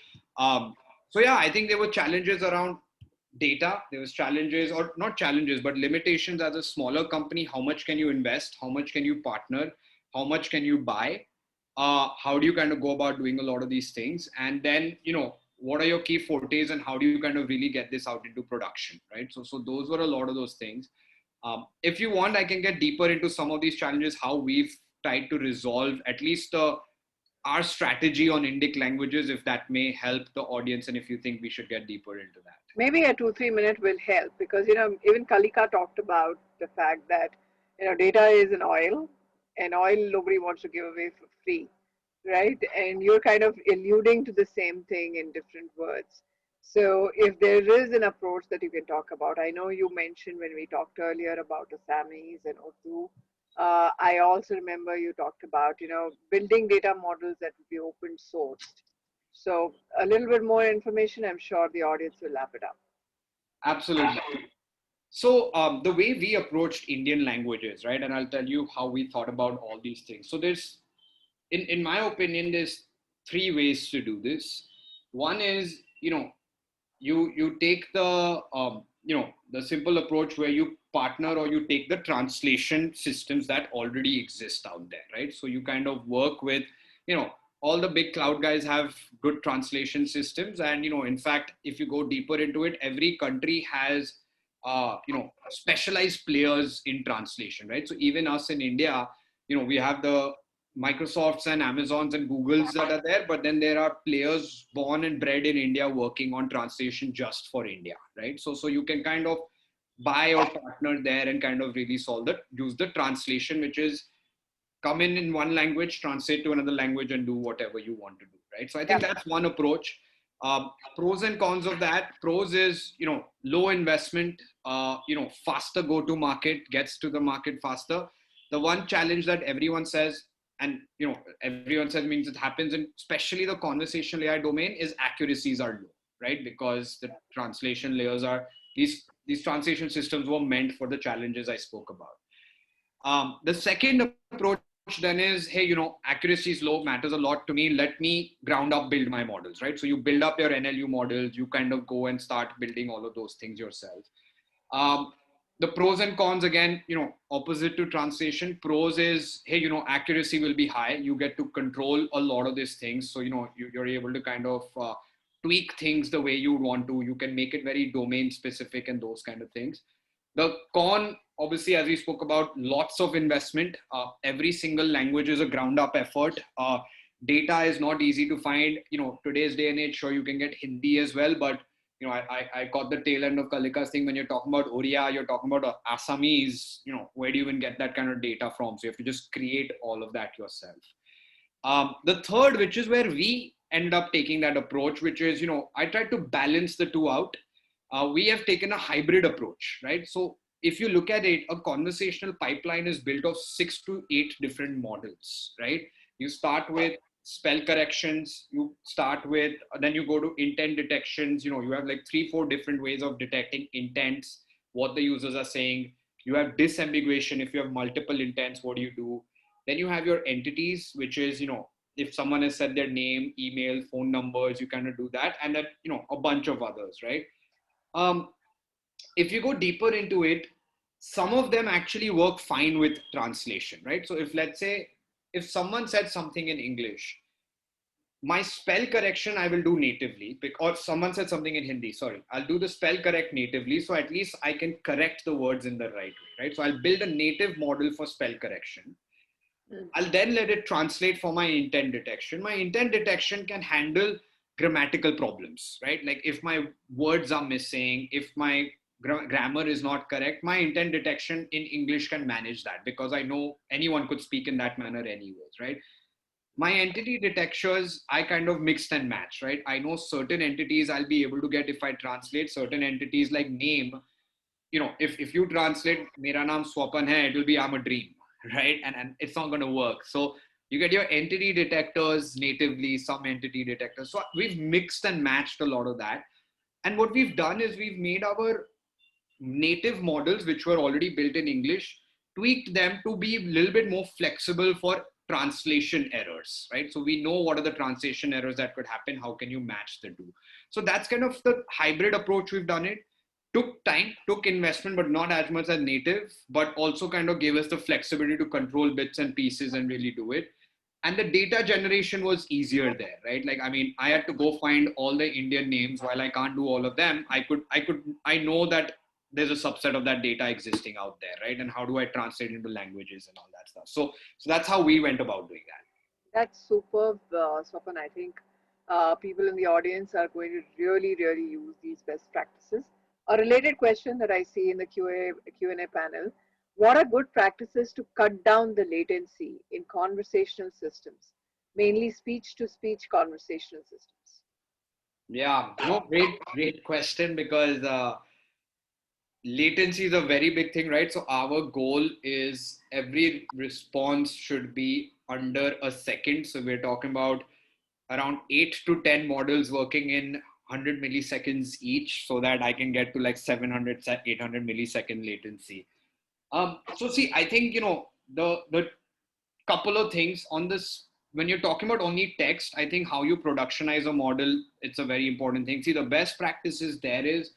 yeah, I think there were challenges around data. There was challenges, or not challenges, but limitations as a smaller company. How much can you invest? How much can you partner? How much can you buy? How do you kind of go about doing a lot of these things? And then, what are your key fortes and how do you kind of really get this out into production, right? So those were a lot of those things. If you want, I can get deeper into some of these challenges, how we've tried to resolve at least our strategy on Indic languages, if that may help the audience, and if you think we should get deeper into that. Maybe a 2-3 minute will help, because even Kalika talked about the fact that data is an oil, and oil nobody wants to give away for free, right? And you're kind of alluding to the same thing in different words. So if there is an approach that you can talk about, I know you mentioned when we talked earlier about Assamese and Urdu. I also remember you talked about, building data models that would be open sourced. So a little bit more information, I'm sure the audience will lap it up. Absolutely. So the way we approached Indian languages, right? And I'll tell you how we thought about all these things. So there's, in my opinion, there's 3 ways to do this. One is, you take the, the simple approach where you partner, or you take the translation systems that already exist out there, right? So you kind of work with, all the big cloud guys have good translation systems. And, in fact, if you go deeper into it, every country has, specialized players in translation, right? So even us in India, we have the Microsofts and Amazons and Googles that are there, but then there are players born and bred in India working on translation just for India, right? So you can kind of buy or partner there and kind of really use the translation, which is come in one language, translate to another language, and do whatever you want to do, right? So I think that's one approach. Pros and cons of that. Pros is, low investment, faster go to market, gets to the market faster. The one challenge that everyone says, and everyone says means it happens in especially the conversational AI domain, is accuracies are low, right? Because the translation layers are, these translation systems were meant for the challenges I spoke about. The second approach then is, hey, accuracy is low, matters a lot to me. Let me ground up build my models, right? So you build up your NLU models, you kind of go and start building all of those things yourself. The pros and cons, again, opposite to translation. Pros is, hey, accuracy will be high. You get to control a lot of these things. So, you're able to kind of tweak things the way you want to. You can make it very domain specific and those kind of things. The con, obviously, as we spoke about, lots of investment. Every single language is a ground up effort. Data is not easy to find. Today's day and age, sure, you can get Hindi as well, but I caught the tail end of Kalika's thing. When you're talking about Oriya, you're talking about Assamese, where do you even get that kind of data from? So you have to just create all of that yourself. The third, which is where we ended up taking that approach, which is, I tried to balance the two out. We have taken a hybrid approach, right? So if you look at it, a conversational pipeline is built of 6 to 8 different models, right? You start with spell corrections, you start with, then you go to intent detections. You have like 3, 4 different ways of detecting intents, what the users are saying. You have disambiguation. If you have multiple intents, what do you do? Then you have your entities, which is, if someone has said their name, email, phone numbers, you kind of do that. And then, a bunch of others, right? If you go deeper into it, some of them actually work fine with translation, right? So if, let's say, if someone said something in English, my spell correction I will do natively, or someone said something in Hindi, sorry, I'll do the spell correct natively. So at least I can correct the words in the right way, right? So I'll build a native model for spell correction. I'll then let it translate for my intent detection. My intent detection can handle grammatical problems, right? Like if my words are missing, if my grammar is not correct, my intent detection in English can manage that, because I know anyone could speak in that manner anyways, right? My entity detectors, I kind of mixed and match, right? I know certain entities I'll be able to get if I translate. Certain entities like name, if you translate Mera naam Swapan hai, it will be I'm a dream, right? And it's not going to work. So you get your entity detectors natively, some entity detectors. So we've mixed and matched a lot of that. And what we've done is we've made our native models, which were already built in English, tweaked them to be a little bit more flexible for translation errors, right? So we know what are the translation errors that could happen. How can you match the two? So that's kind of the hybrid approach we've done it. Took time, took investment, but not as much as native, but also kind of gave us the flexibility to control bits and pieces and really do it. And the data generation was easier there, right? Like, I mean, I had to go find all the Indian names. While I can't do all of them, I know that there's a subset of that data existing out there, right? And how do I translate into languages and all that stuff? So that's how we went about doing that. That's superb, Swapan. I think people in the audience are going to really, really use these best practices. A related question that I see in the Q&A panel: what are good practices to cut down the latency in conversational systems, mainly speech-to-speech conversational systems? Yeah, no, great question, because latency is a very big thing, right? So our goal is every response should be under a second. So we're talking about around 8 to 10 models working in 100 milliseconds each, so that I can get to like 700, 800 millisecond latency. So see, I think, the couple of things on this, when you're talking about only text, I think how you productionize a model, it's a very important thing. See, the best practices there is,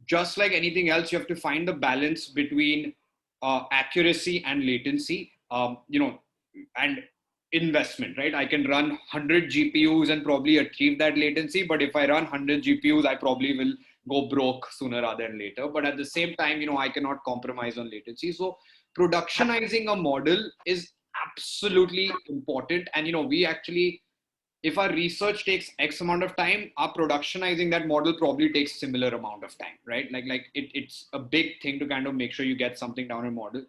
just like anything else, you have to find the balance between accuracy and latency, and investment, right? I can run 100 GPUs and probably achieve that latency, but if I run 100 GPUs, I probably will go broke sooner rather than later. But at the same time, I cannot compromise on latency. So productionizing a model is absolutely important. And, we actually, if our research takes X amount of time, our productionizing that model probably takes similar amount of time, right? It's a big thing to kind of make sure you get something down in model.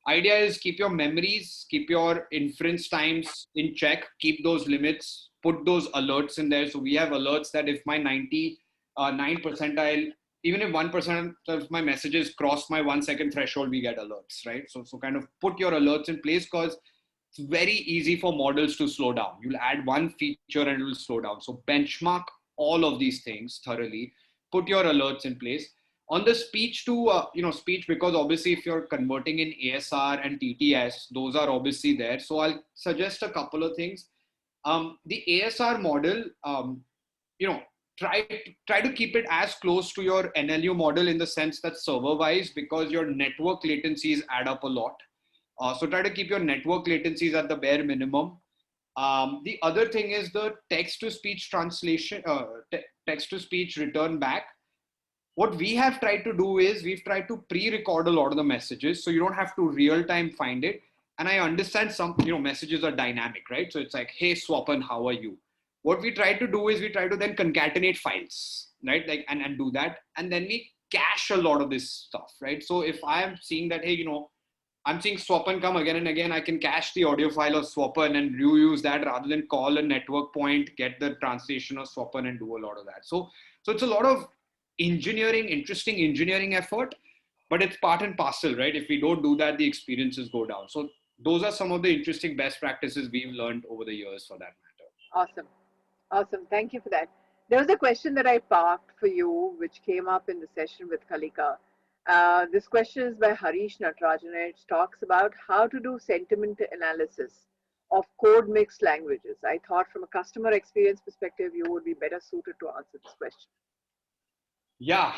Idea is keep your memories, keep your inference times in check, keep those limits, put those alerts in there. So we have alerts that if my 99 percentile, even if 1% of my messages cross my 1 second threshold, we get alerts, right? So kind of put your alerts in place, because it's very easy for models to slow down. You'll add one feature and it will slow down. So benchmark all of these things thoroughly, put your alerts in place. On the speech to, speech, because obviously if you're converting in ASR and TTS, those are obviously there. So I'll suggest a couple of things. The ASR model, try to keep it as close to your NLU model in the sense that server wise, because your network latencies add up a lot. So try to keep your network latencies at the bare minimum. The other thing is the text-to-speech translation, text-to-speech return back. What we have tried to do is we've tried to pre-record a lot of the messages, so you don't have to real-time find it. And I understand some, messages are dynamic, right? So it's like, hey, Swapan, how are you? What we try to do is we try to then concatenate files, right? Like, and do that. And then we cache a lot of this stuff, right? So if I am seeing that, hey, I'm seeing Swapan come again and again, I can cache the audio file of Swapan and reuse that rather than call a network point, get the translation of Swapan and do a lot of that. So it's a lot of interesting engineering effort. but it's part and parcel, right? If we don't do that, the experiences go down. So those are some of the interesting best practices we've learned over the years, for that matter. Awesome. Awesome. Thank you for that. There was a question that I parked for you, which came up in the session with Kalika. This question is by Harish Natarajan. It talks about how to do sentiment analysis of code mixed languages. I thought from a customer experience perspective, you would be better suited to answer this question. Yeah.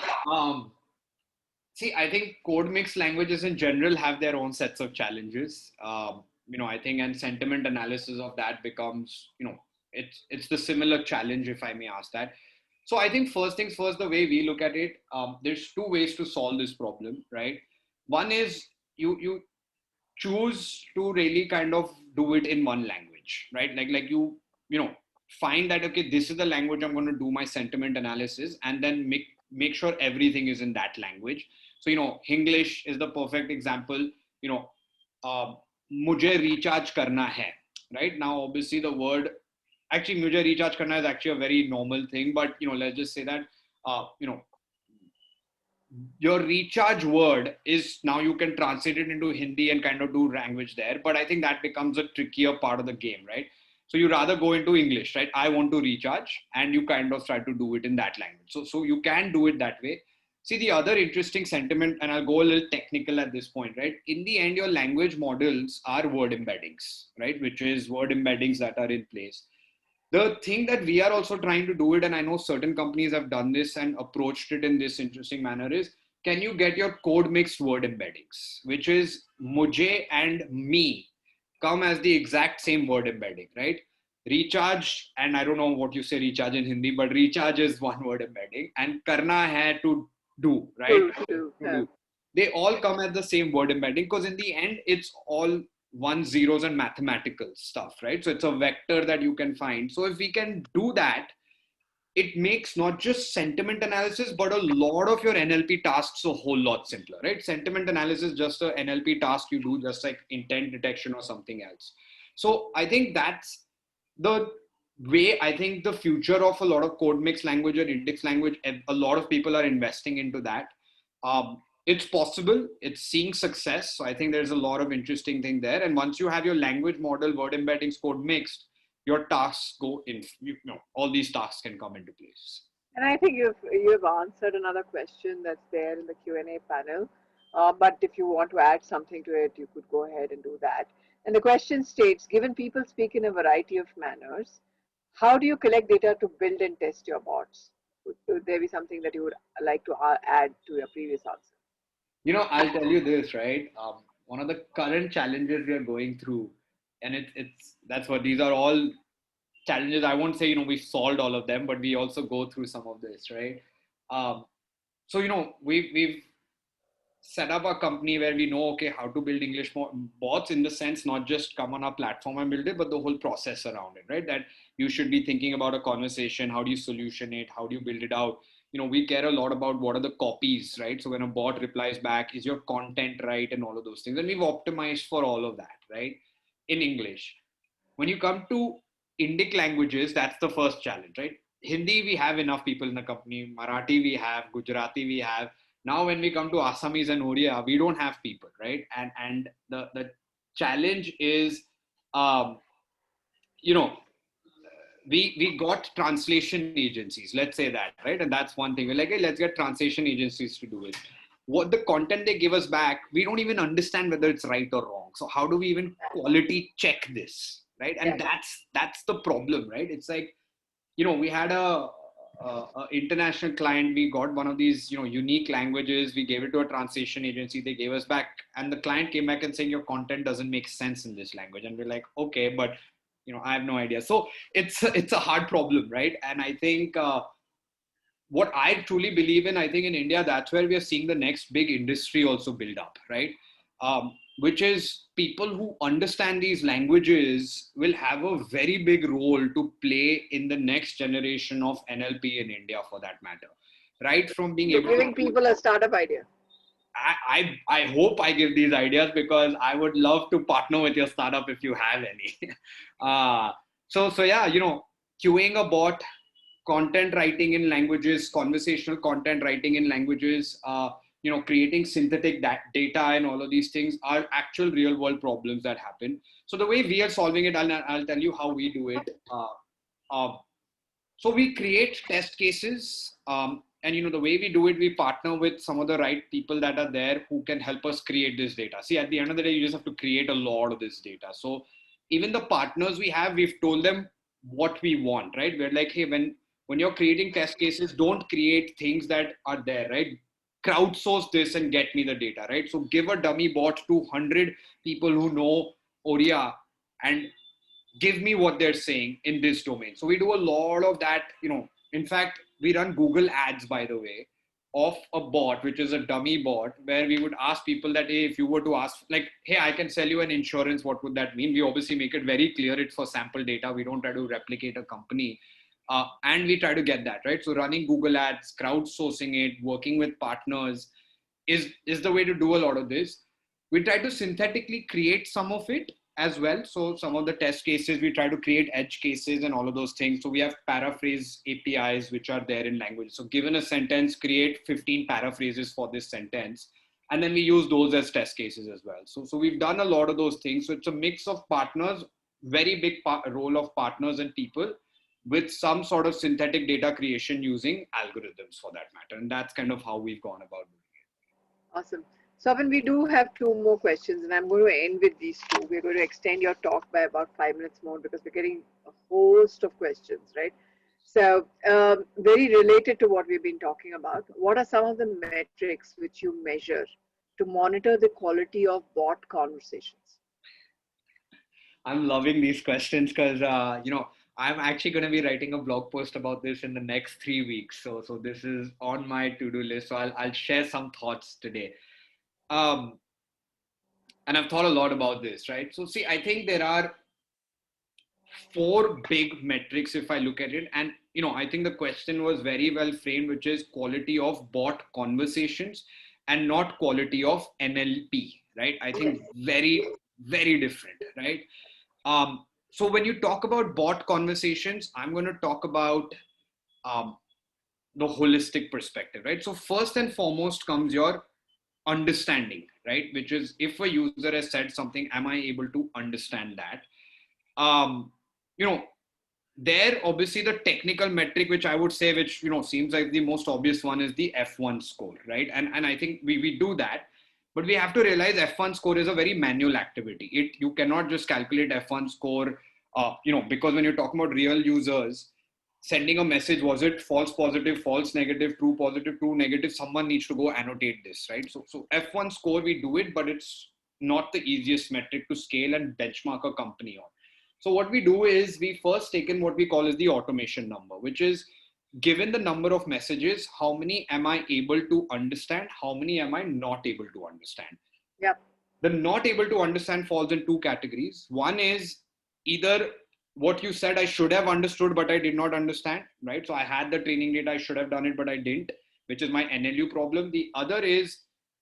See, I think code mixed languages in general have their own sets of challenges. I think, and sentiment analysis of that becomes, it's the similar challenge, if I may ask that. So I think first things first, the way we look at it, there's two ways to solve this problem, right? One is you choose to really kind of do it in one language, right? Like you find that, okay, this is the language I'm going to do my sentiment analysis, and then make sure everything is in that language. So, English is the perfect example. Mujhe recharge karna hai, right? Now, obviously the word, actually, mujhe recharge karna is actually a very normal thing, but, let's just say that, your recharge word is, now you can translate it into Hindi and kind of do language there. But I think that becomes a trickier part of the game, right? So you rather go into English, right? I want to recharge, and you kind of try to do it in that language. So you can do it that way. See, the other interesting sentiment, and I'll go a little technical at this point, right? In the end, your language models are word embeddings, right? Which is word embeddings that are in place. The thing that we are also trying to do it, and I know certain companies have done this and approached it in this interesting manner, is can you get your code mixed word embeddings, which is mujhe and me come as the exact same word embedding, right? Recharge, and I don't know what you say recharge in Hindi, but recharge is one word embedding, and karna hai to do, right? To To do. They all come as the same word embedding, because in the end, it's all ones, zeros, and mathematical stuff, right? So it's a vector that you can find. So if we can do that, it makes not just sentiment analysis, but a lot of your NLP tasks a whole lot simpler, right? Sentiment analysis, just a NLP task you do, just like intent detection or something else. So I think that's the way I think the future of a lot of code mix language and index language, and a lot of people are investing into that. It's possible, it's seeing success. So I think there's a lot of interesting thing there. And once you have your language model, word embeddings, code mixed, your tasks go in, all these tasks can come into place. And I think you've answered another question that's there in the Q&A panel. But if you want to add something to it, you could go ahead and do that. And the question states, given people speak in a variety of manners, how do you collect data to build and test your bots? Would there be something that you would like to add to your previous answer? I'll tell you this, right? One of the current challenges we are going through, and that's what these are all challenges. I won't say, we've solved all of them, but we also go through some of this, right? So, we've set up a company where we know, okay, how to build English bots, in the sense, not just come on our platform and build it, but the whole process around it, right? That you should be thinking about a conversation. How do you solution it? How do you build it out? We care a lot about what are the copies, right? So when a bot replies back, is your content right? And all of those things. And we've optimized for all of that, right? In English. When you come to Indic languages, that's the first challenge, right? Hindi, we have enough people in the company. Marathi, we have. Gujarati, we have. Now, when we come to Assamese and Odia, we don't have people, right? And the challenge is, we got translation agencies, let's say that, right? And that's one thing. We're like, hey, let's get translation agencies to do it. What the content they give us back, we don't even understand whether it's right or wrong. So how do we even quality check this, right? And that's the problem, right? It's like, we had a international client. We got one of these, unique languages. We gave it to a translation agency. They gave us back, and the client came back and saying, your content doesn't make sense in this language. And we're like, okay, but I have no idea. So it's a hard problem, right? And I think what I truly believe in, I think in India, that's where we are seeing the next big industry also build up, right? Which is people who understand these languages will have a very big role to play in the next generation of NLP in India, for that matter, right? From being able giving people a startup idea. I hope I give these ideas, because I would love to partner with your startup if you have any. So yeah, queuing a bot, content writing in languages, conversational content writing in languages, creating synthetic data and all of these things are actual real world problems that happen. So the way we are solving it, I'll tell you how we do it. Uh, so we create test cases, and the way we do it, we partner with some of the right people that are there who can help us create this data. See, at the end of the day, you just have to create a lot of this data. So even the partners we have, we've told them what we want, right? We're like, hey, when you're creating test cases, don't create things that are there, right? Crowdsource this and get me the data, right? So give a dummy bot to 100 people who know Oria and give me what they're saying in this domain. So we do a lot of that. In fact, we run Google ads, by the way, of a bot, which is a dummy bot, where we would ask people that, hey, if you were to ask, like, hey, I can sell you an insurance, what would that mean? We obviously make it very clear it's for sample data. We don't try to replicate a company. And we try to get that, right? So running Google ads, crowdsourcing it, working with partners is the way to do a lot of this. We try to synthetically create some of it as well. So some of the test cases, we try to create edge cases and all of those things. So we have paraphrase APIs, which are there in language. So given a sentence, create 15 paraphrases for this sentence. And then we use those as test cases as well. So we've done a lot of those things. So it's a mix of partners, very big role of partners and people with some sort of synthetic data creation using algorithms for that matter. And that's kind of how we've gone about doing it. Awesome. Sovan, we do have 2 more questions, and I'm going to end with these 2. We're going to extend your talk by about 5 minutes more because we're getting a host of questions, right? So very related to what we've been talking about, what are some of the metrics which you measure to monitor the quality of bot conversations? I'm loving these questions because, I'm actually going to be writing a blog post about this in the next 3 weeks. So this is on my to-do list. So I'll share some thoughts today. And I've thought a lot about this, right? So see, I think there are 4 big metrics if I look at it. And, I think the question was very well framed, which is quality of bot conversations and not quality of NLP, right? I think very, very different, right? So when you talk about bot conversations, I'm going to talk about the holistic perspective, right? So first and foremost comes your understanding, right? Which is if a user has said something, am I able to understand that? There obviously the technical metric, which I would say, which, seems like the most obvious one is the F1 score, right? And I think we do that, but we have to realize F1 score is a very manual activity. You cannot just calculate F1 score, because when you're talking about real users, sending a message, was it false positive, false negative, true positive, true negative, someone needs to go annotate this, right? So F1 score, we do it, but it's not the easiest metric to scale and benchmark a company on. So what we do is we first take in what we call as the automation number, which is given the number of messages, how many am I able to understand? How many am I not able to understand? Yep. The not able to understand falls in 2 categories. One is either what you said I should have understood, but I did not understand, right? So I had the training data, I should have done it, but I didn't, which is my NLU problem. The other is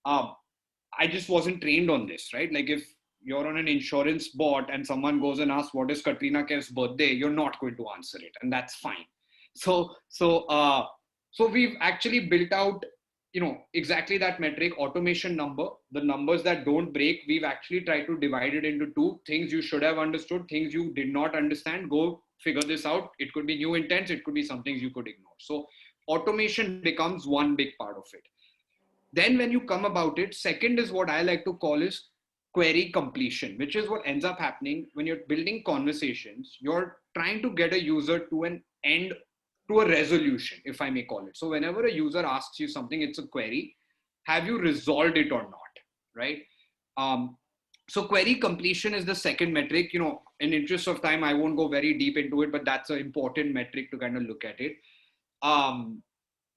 I just wasn't trained on this, right? Like if you're on an insurance bot and someone goes and asks, what is Katrina Kaif's birthday? You're not going to answer it, and that's fine. So we've actually built out, exactly that metric, automation number. The numbers that don't break, we've actually tried to divide it into 2 things you should have understood, things you did not understand. Go figure this out. It could be new intents. It could be some things you could ignore. So automation becomes one big part of it. Then when you come about it, second is what I like to call is query completion, which is what ends up happening when you're building conversations. You're trying to get a user to an end, to a resolution, if I may call it. So whenever a user asks you something, it's a query. Have you resolved it or not, right? So query completion is the second metric. In interest of time, I won't go very deep into it, but that's an important metric to kind of look at it.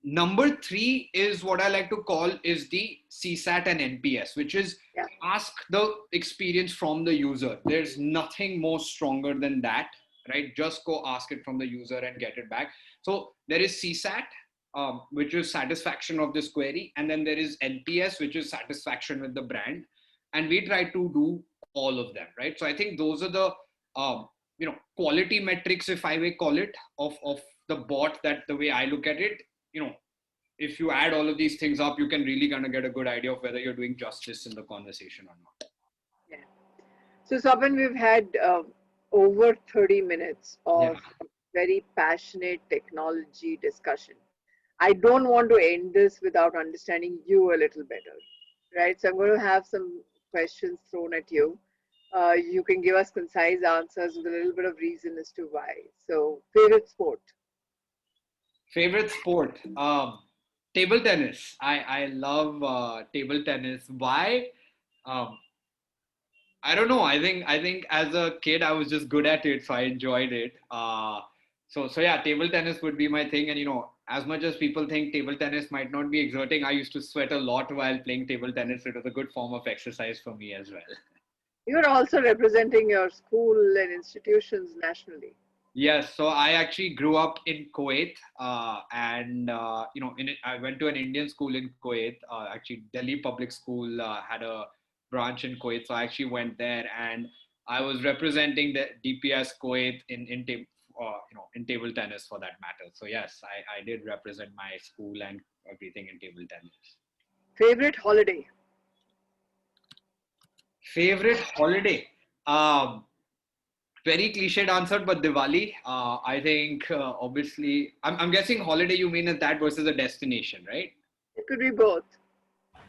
Number 3 is what I like to call is the CSAT and NPS, which is ask the experience from the user. There's nothing more stronger than that, right? Just go ask it from the user and get it back. So there is CSAT, which is satisfaction of this query. And then there is NPS, which is satisfaction with the brand. And we try to do all of them, right? So I think those are the, quality metrics, if I may call it, of the bot, that the way I look at it. if you add all of these things up, you can really kind of get a good idea of whether you're doing justice in the conversation or not. Yeah. So, Swapan, we've had over 30 minutes Yeah. of very passionate technology discussion. I don't want to end this without understanding you a little better, right? So I'm going to have some questions thrown at you. You can give us concise answers with a little bit of reason as to why. So, favorite sport? Favorite sport? Table tennis. I love table tennis. Why? Um, I don't know. I think as a kid I was just good at it, so I enjoyed it. So yeah, table tennis would be my thing. And as much as people think table tennis might not be exerting, I used to sweat a lot while playing table tennis. It was a good form of exercise for me as well. You're also representing your school and institutions nationally. Yes, so I actually grew up in Kuwait, and I went to an Indian school in Kuwait. Actually, Delhi Public School had a branch in Kuwait, so I actually went there, and I was representing the DPS Kuwait in table tennis for that matter. So yes, I did represent my school and everything in table tennis. Favorite holiday? Favorite holiday? Um, Very cliched answer, but Diwali. I think obviously, I'm guessing holiday you mean is that versus a destination, right? It could be both.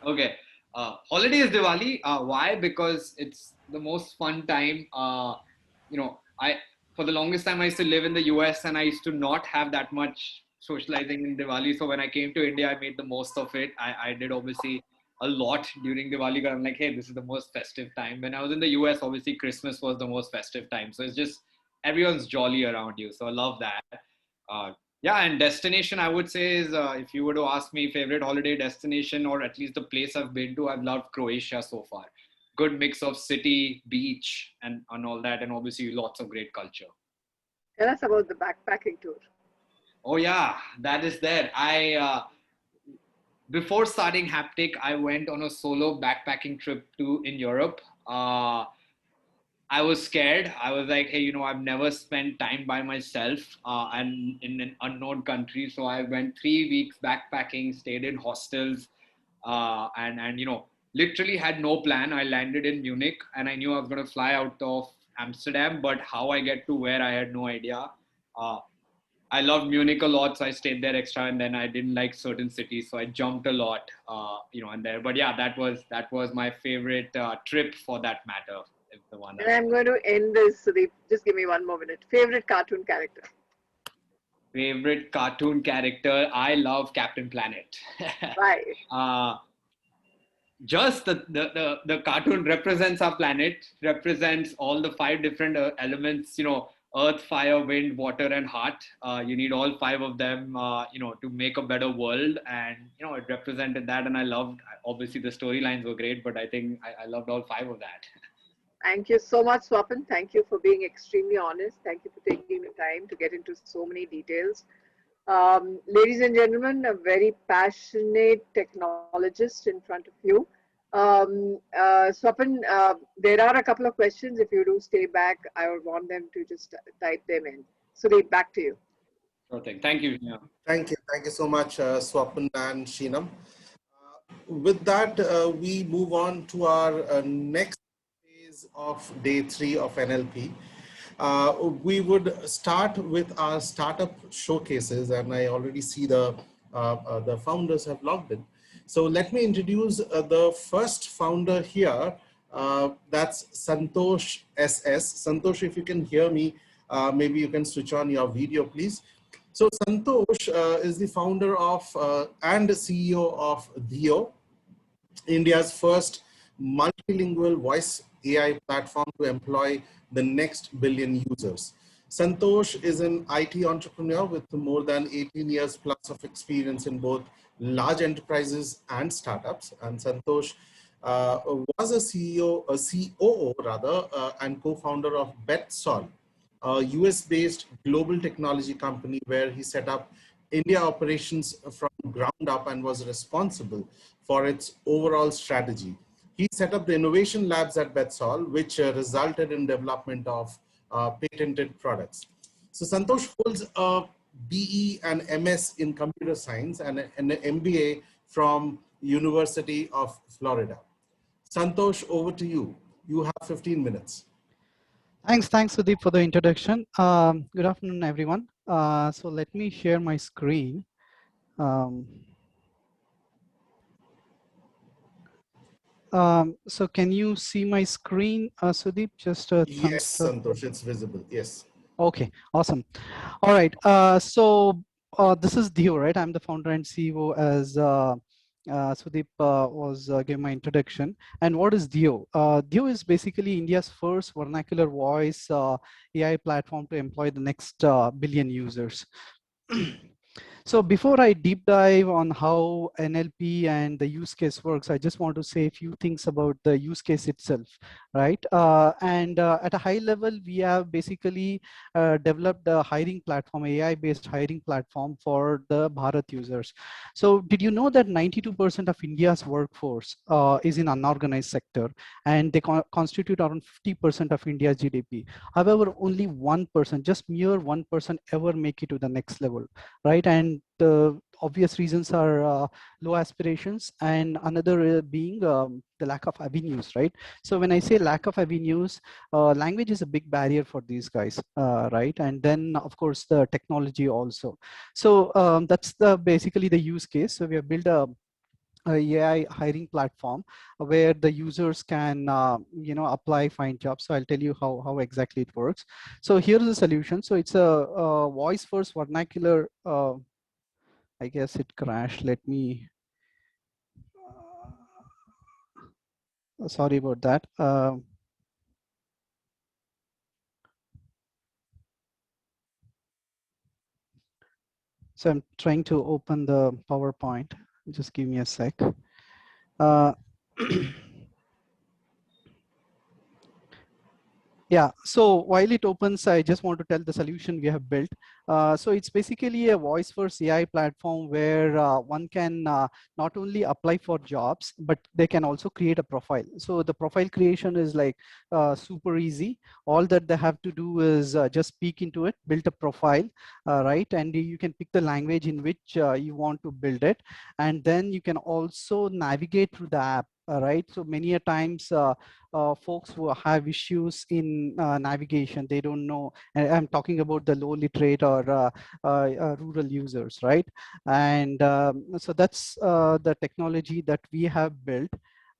Okay. Holiday is Diwali. Why? Because it's the most fun time. I for the longest time I used to live in the US and I used to not have that much socializing in Diwali. So when I came to India, I made the most of it. I did obviously a lot during Diwali because I'm like, hey, this is the most festive time. When I was in the US, obviously Christmas was the most festive time. So it's just everyone's jolly around you. So I love that. Uh, yeah, and destination I would say is if you were to ask me favorite holiday destination or at least the place I've been to, I've loved Croatia so far. Good mix of city, beach, and all that, and obviously lots of great culture. Tell us about the backpacking tour. Oh yeah, that is there. I before starting Haptic, I went on a solo backpacking trip to in Europe. I was scared. I was like, hey, I've never spent time by myself and in an unknown country. So I went 3 weeks backpacking, stayed in hostels, and literally had no plan. I landed in Munich, and I knew I was going to fly out of Amsterdam, but how I get to where I had no idea. Uh, I loved Munich a lot, so I stayed there extra, and then I didn't like certain cities, so I jumped a lot, and there. But yeah, that was my favorite trip for that matter. If the one And I'm going to end this, Sudeep. Just give me one more minute. Favorite cartoon character? Favorite cartoon character? I love Captain Planet. Why? Just the cartoon represents our planet, represents all the 5 different elements, earth, fire, wind, water, and heart. You need all 5 of them, to make a better world. And, it represented that. And I loved, obviously the storylines were great, but I think I loved all 5 of that. Thank you so much, Swapan. Thank you for being extremely honest. Thank you for taking the time to get into so many details. Ladies and gentlemen, a very passionate technologist in front of you. Swapan, there are a couple of questions. If you do stay back, I would want them to just type them in. Sudeep, back to you. Okay, thank you. Yeah. Thank you so much, Swapan and Sheenam. With that, we move on to our next phase of day 3 of NLP. We would start with our startup showcases, and I already see the founders have logged in. So let me introduce the first founder here. That's Santosh SS. Santosh, if you can hear me, maybe you can switch on your video, please. So Santosh is the founder of and CEO of Dhio, India's first multilingual voice AI platform to employ the next billion users. Santosh is an IT entrepreneur with more than 18 years plus of experience in both large enterprises and startups. And Santosh was a COO rather, and co-founder of BetSol, a US-based global technology company where he set up India operations from ground up and was responsible for its overall strategy. He set up the innovation labs at BetSol, which resulted in development of patented products. So Santosh holds a BE and MS in computer science, and an MBA from University of Florida. Santosh, over to you. You have 15 minutes. Thanks, Sudeep, for the introduction. Good afternoon, everyone. So let me share my screen. So can you see my screen, Sudeep? Just a Yes, thumbs up. Santosh, it's visible. Yes. Okay, awesome. All right. This is Dio, right? I'm the founder and CEO, as Sudeep was giving my introduction. And what is Dio? Dio is basically India's first vernacular voice AI platform to employ the next billion users. So before I deep dive on how NLP and the use case works, I just want to say a few things about the use case itself, right? At a high level, we have basically developed a hiring platform, AI-based hiring platform for the Bharat users. So did you know that 92% of India's workforce is in unorganized sector, and they constitute around 50% of India's GDP? However, only 1%, just mere 1% ever make it to the next level, right? And the obvious reasons are low aspirations, and another being the lack of avenues, right? So when I say lack of avenues, language is a big barrier for these guys, right? And then of course the technology also. So that's basically the use case. So we have built a AI hiring platform where the users can apply, find jobs. So I'll tell you how exactly it works. So here's the solution. So it's a voice first vernacular. I guess it crashed. Let me, sorry about that. So I'm trying to open the PowerPoint. Just give me a sec. Yeah, so while it opens, I just want to tell the solution we have built. So it's basically a voice first AI platform where one can not only apply for jobs, but they can also create a profile. So the profile creation is like super easy. All that they have to do is just speak into it, build a profile, right? And you can pick the language in which you want to build it. And then you can also navigate through the app. Right, so many a times folks who have issues in navigation, they don't know. I'm talking about the low literate or rural users, right? And so that's the technology that we have built.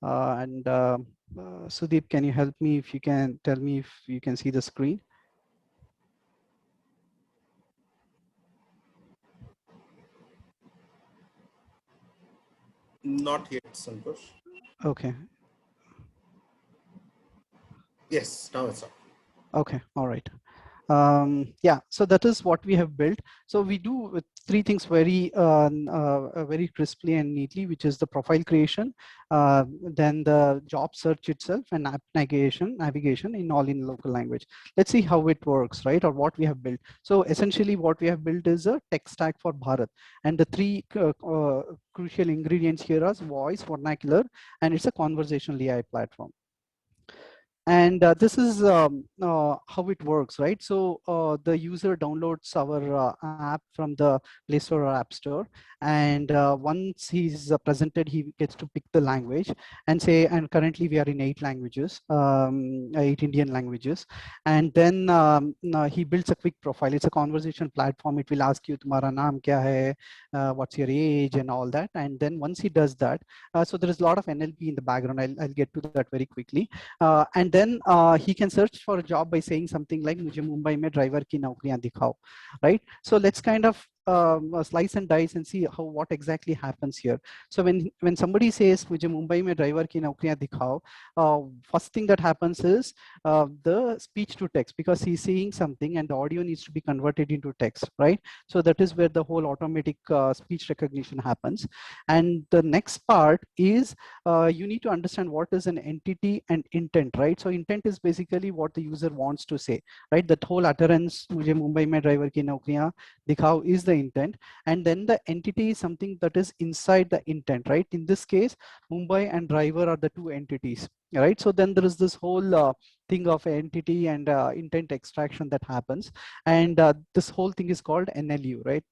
Sudeep, can you help me if you can tell me if you can see the screen? Not yet, Santosh. Okay. Yes, now it's up. Okay, all right. Yeah, so that is what we have built. So we do three things very very crisply and neatly, which is the profile creation, then the job search itself, and app navigation in all in local language. Let's see how it works, right? Or what we have built. So essentially what we have built is a tech stack for Bharat, and the three crucial ingredients here are voice, vernacular, and it's a conversational AI platform. And this is how it works, right? So the user downloads our app from the Play Store or App Store, and once he's presented, he gets to pick the language and say, and currently we are in 8 languages, 8 Indian languages, and then he builds a quick profile. It's a conversation platform. It will ask you, "Tumhara naam kya hai? What's your age?" and all that. And then once he does that, so there is a lot of NLP in the background. I'll get to that very quickly. And then he can search for a job by saying something like "Mujhe Mumbai mein driver ki naukriyan dikhao," right? So let's kind of slice and dice and see what exactly happens here. So when somebody says "Mujhe Mumbai mein driver ki naukriyan dikhao," first thing that happens is the speech to text, because he's saying something and the audio needs to be converted into text, right? So that is where the whole automatic speech recognition happens. And the next part is you need to understand what is an entity and intent, right? So intent is basically what the user wants to say, right? That whole utterance, "Mujhe Mumbai mein driver ki naukriyan dikhao," is the intent. And then the entity is something that is inside the intent, right? In this case, Mumbai and driver are the two entities, right? So then there is this whole thing of entity and intent extraction that happens. And this whole thing is called NLU, right?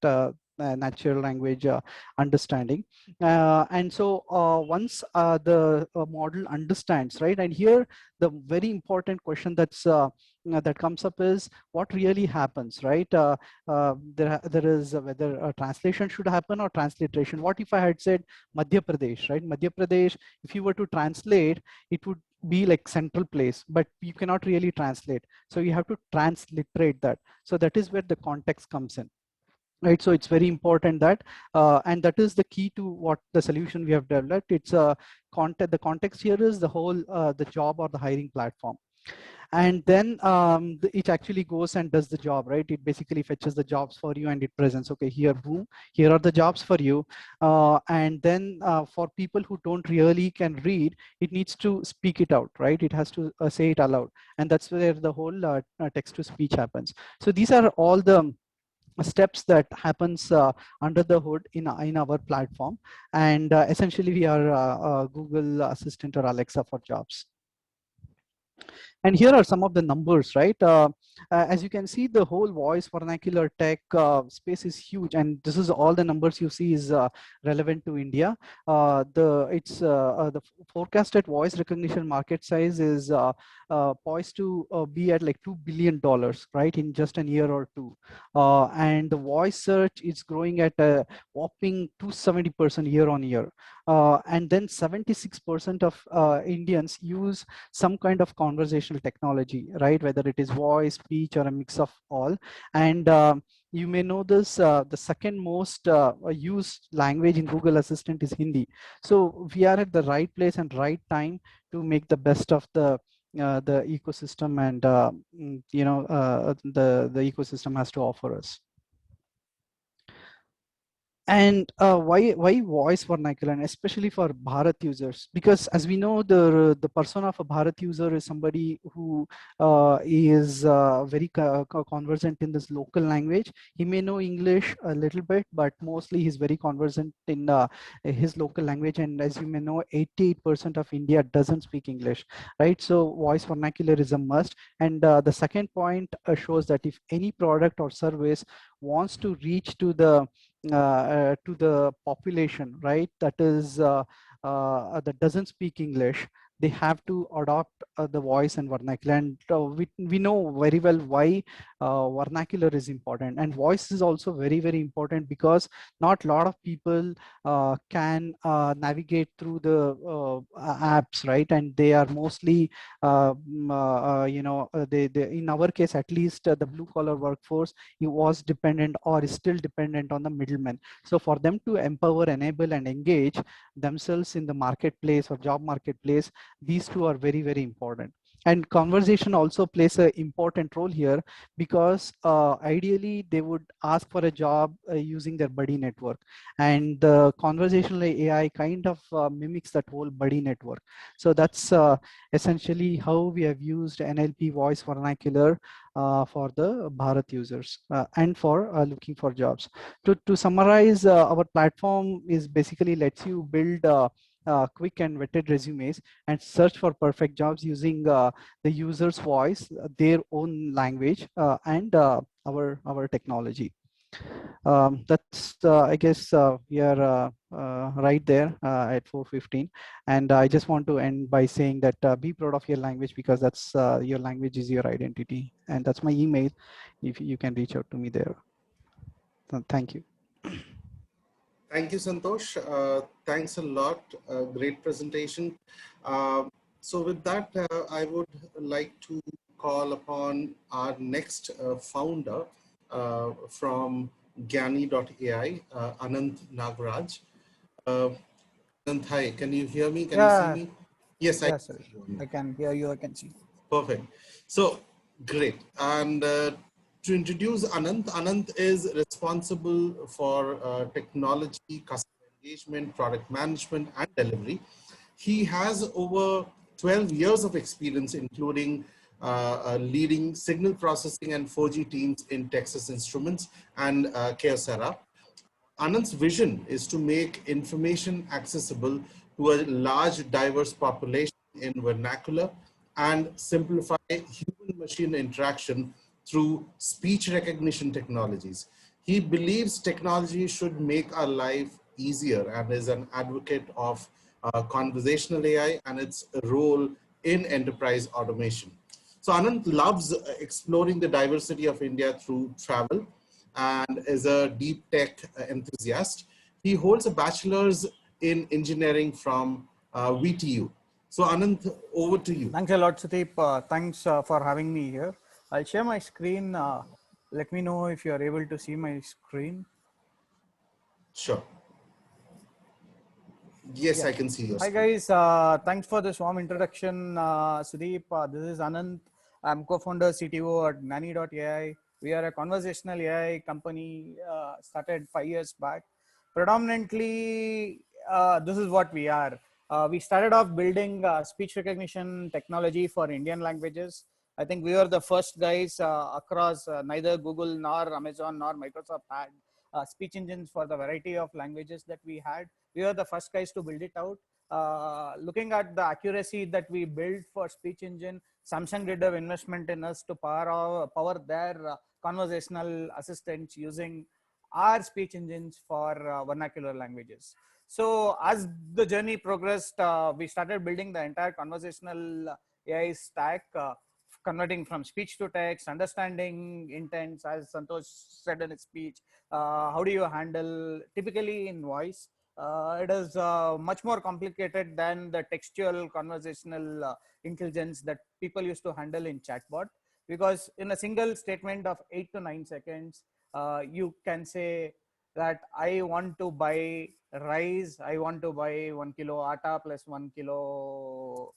Natural language understanding. And so once the model understands, right? And here the very important question that comes up is what really happens, right? There is whether a translation should happen or transliteration. What if I had said Madhya Pradesh, right? Madhya Pradesh, if you were to translate, it would be like central place, but you cannot really translate. So you have to transliterate that. So that is where the context comes in. Right, so it's very important that, and that is the key to what the solution we have developed. It's a context. The context here is the whole the job or the hiring platform, and then it actually goes and does the job, right? It basically fetches the jobs for you and it presents, okay, here are the jobs for you, and then for people who don't really can read, it needs to speak it out, right? It has to say it aloud, and that's where the whole text to speech happens. So these are all the steps that happens under the hood in our platform, and essentially we are Google Assistant or Alexa for jobs. And here are some of the numbers, right? As you can see, the whole voice vernacular tech space is huge, and this is all the numbers you see is relevant to India. The forecasted voice recognition market size is poised to be at like $2 billion, right, in just a year or two. And the voice search is growing at a whopping 270% year on year. And then 76% of Indians use some kind of conversational technology, right? Whether it is voice, speech, or a mix of all. And you may know this, the second most used language in Google Assistant is Hindi. So we are at the right place and right time to make the best of the ecosystem, and the ecosystem has to offer us. And why voice vernacular, and especially for Bharat users? Because as we know, the persona of a Bharat user is somebody who is very conversant in this local language. He may know English a little bit, but mostly he's very conversant in his local language. And as you may know, 88% of India doesn't speak English, right? So voice vernacular is a must. And the second point shows that if any product or service wants to reach to the population, right, that doesn't speak English, they have to adopt the voice and vernacular. And we know very well why vernacular is important, and voice is also very, very important because not a lot of people can navigate through the apps, right? And they are mostly they in our case at least, the blue collar workforce, it was dependent or is still dependent on the middlemen. So for them to empower, enable, and engage themselves in the marketplace or job marketplace, these two are very, very important. And conversation also plays an important role here, because ideally they would ask for a job using their buddy network, and the conversational AI kind of mimics that whole buddy network. So that's essentially how we have used NLP voice vernacular for the Bharat users and for looking for jobs. To summarize, our platform is basically lets you build quick and vetted resumes and search for perfect jobs using the user's voice, their own language, and our technology. That's I guess we are right there at 4:15, and I just want to end by saying that be proud of your language, because that's your language is your identity, and that's my email. If you can reach out to me there. So, thank you. Thank you, Santosh. Thanks a lot. Great presentation. So with that, I would like to call upon our next founder from Gyani.ai, Anant Nagaraj. Anant, hi, can you hear me? Can you see me? Yes, yes, sir. I can hear you, I can see. Perfect. So great. And to introduce Anant, Anant is responsible for technology, customer engagement, product management, and delivery. He has over 12 years of experience, including leading signal processing and 4G teams in Texas Instruments and Kyocera. Anand's vision is to make information accessible to a large, diverse population in vernacular and simplify human-machine interaction through speech recognition technologies. He believes technology should make our life easier and is an advocate of conversational AI and its role in enterprise automation. So Anand loves exploring the diversity of India through travel and is a deep tech enthusiast. He holds a bachelor's in engineering from VTU. So Anand, over to you. Thanks a lot, Sudeep. Thanks for having me here. I'll share my screen. Let me know if you are able to see my screen. Sure. Yes, Yeah. I can see your Hi screen. guys. Thanks for this warm introduction, Sudeep. This is Anand. I'm co-founder CTO at Nani.ai. We are a conversational AI company started 5 years back. Predominantly, this is what we are. We started off building speech recognition technology for Indian languages. I think we were the first guys across neither Google nor Amazon nor Microsoft had speech engines for the variety of languages that we had. We were the first guys to build it out. Looking at the accuracy that we built for speech engine, Samsung did an investment in us to power their conversational assistants using our speech engines for vernacular languages. So as the journey progressed, we started building the entire conversational AI stack, converting from speech to text, understanding intents, as Santosh said in his speech. How do you handle typically in voice? It is much more complicated than the textual conversational intelligence that people used to handle in chatbot, because in a single statement of 8 to 9 seconds, you can say that I want to buy rice, I want to buy 1 kilo atta plus 1 kilo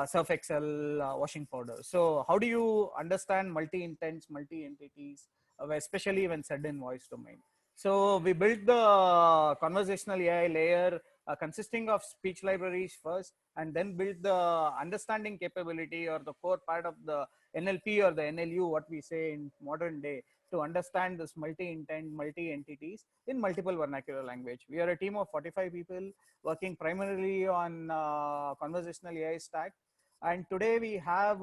Surf Excel washing powder. So how do you understand multi-intents, multi-entities, especially when said in voice domain? So we built the conversational AI layer consisting of speech libraries first, and then built the understanding capability or the core part of the NLP or the NLU, what we say in modern day, to understand this multi-intent, multi-entities in multiple vernacular language. We are a team of 45 people working primarily on conversational AI stack. And today we have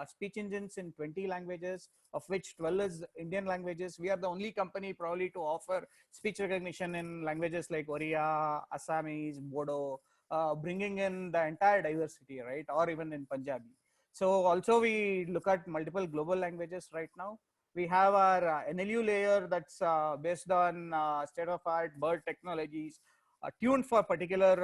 speech engines in 20 languages, of which 12 is Indian languages. We are the only company probably to offer speech recognition in languages like Oriya, Assamese, Bodo, bringing in the entire diversity, right? Or even in Punjabi. So also we look at multiple global languages right now. We have our NLU layer that's based on state-of-art BERT technologies, tuned for particular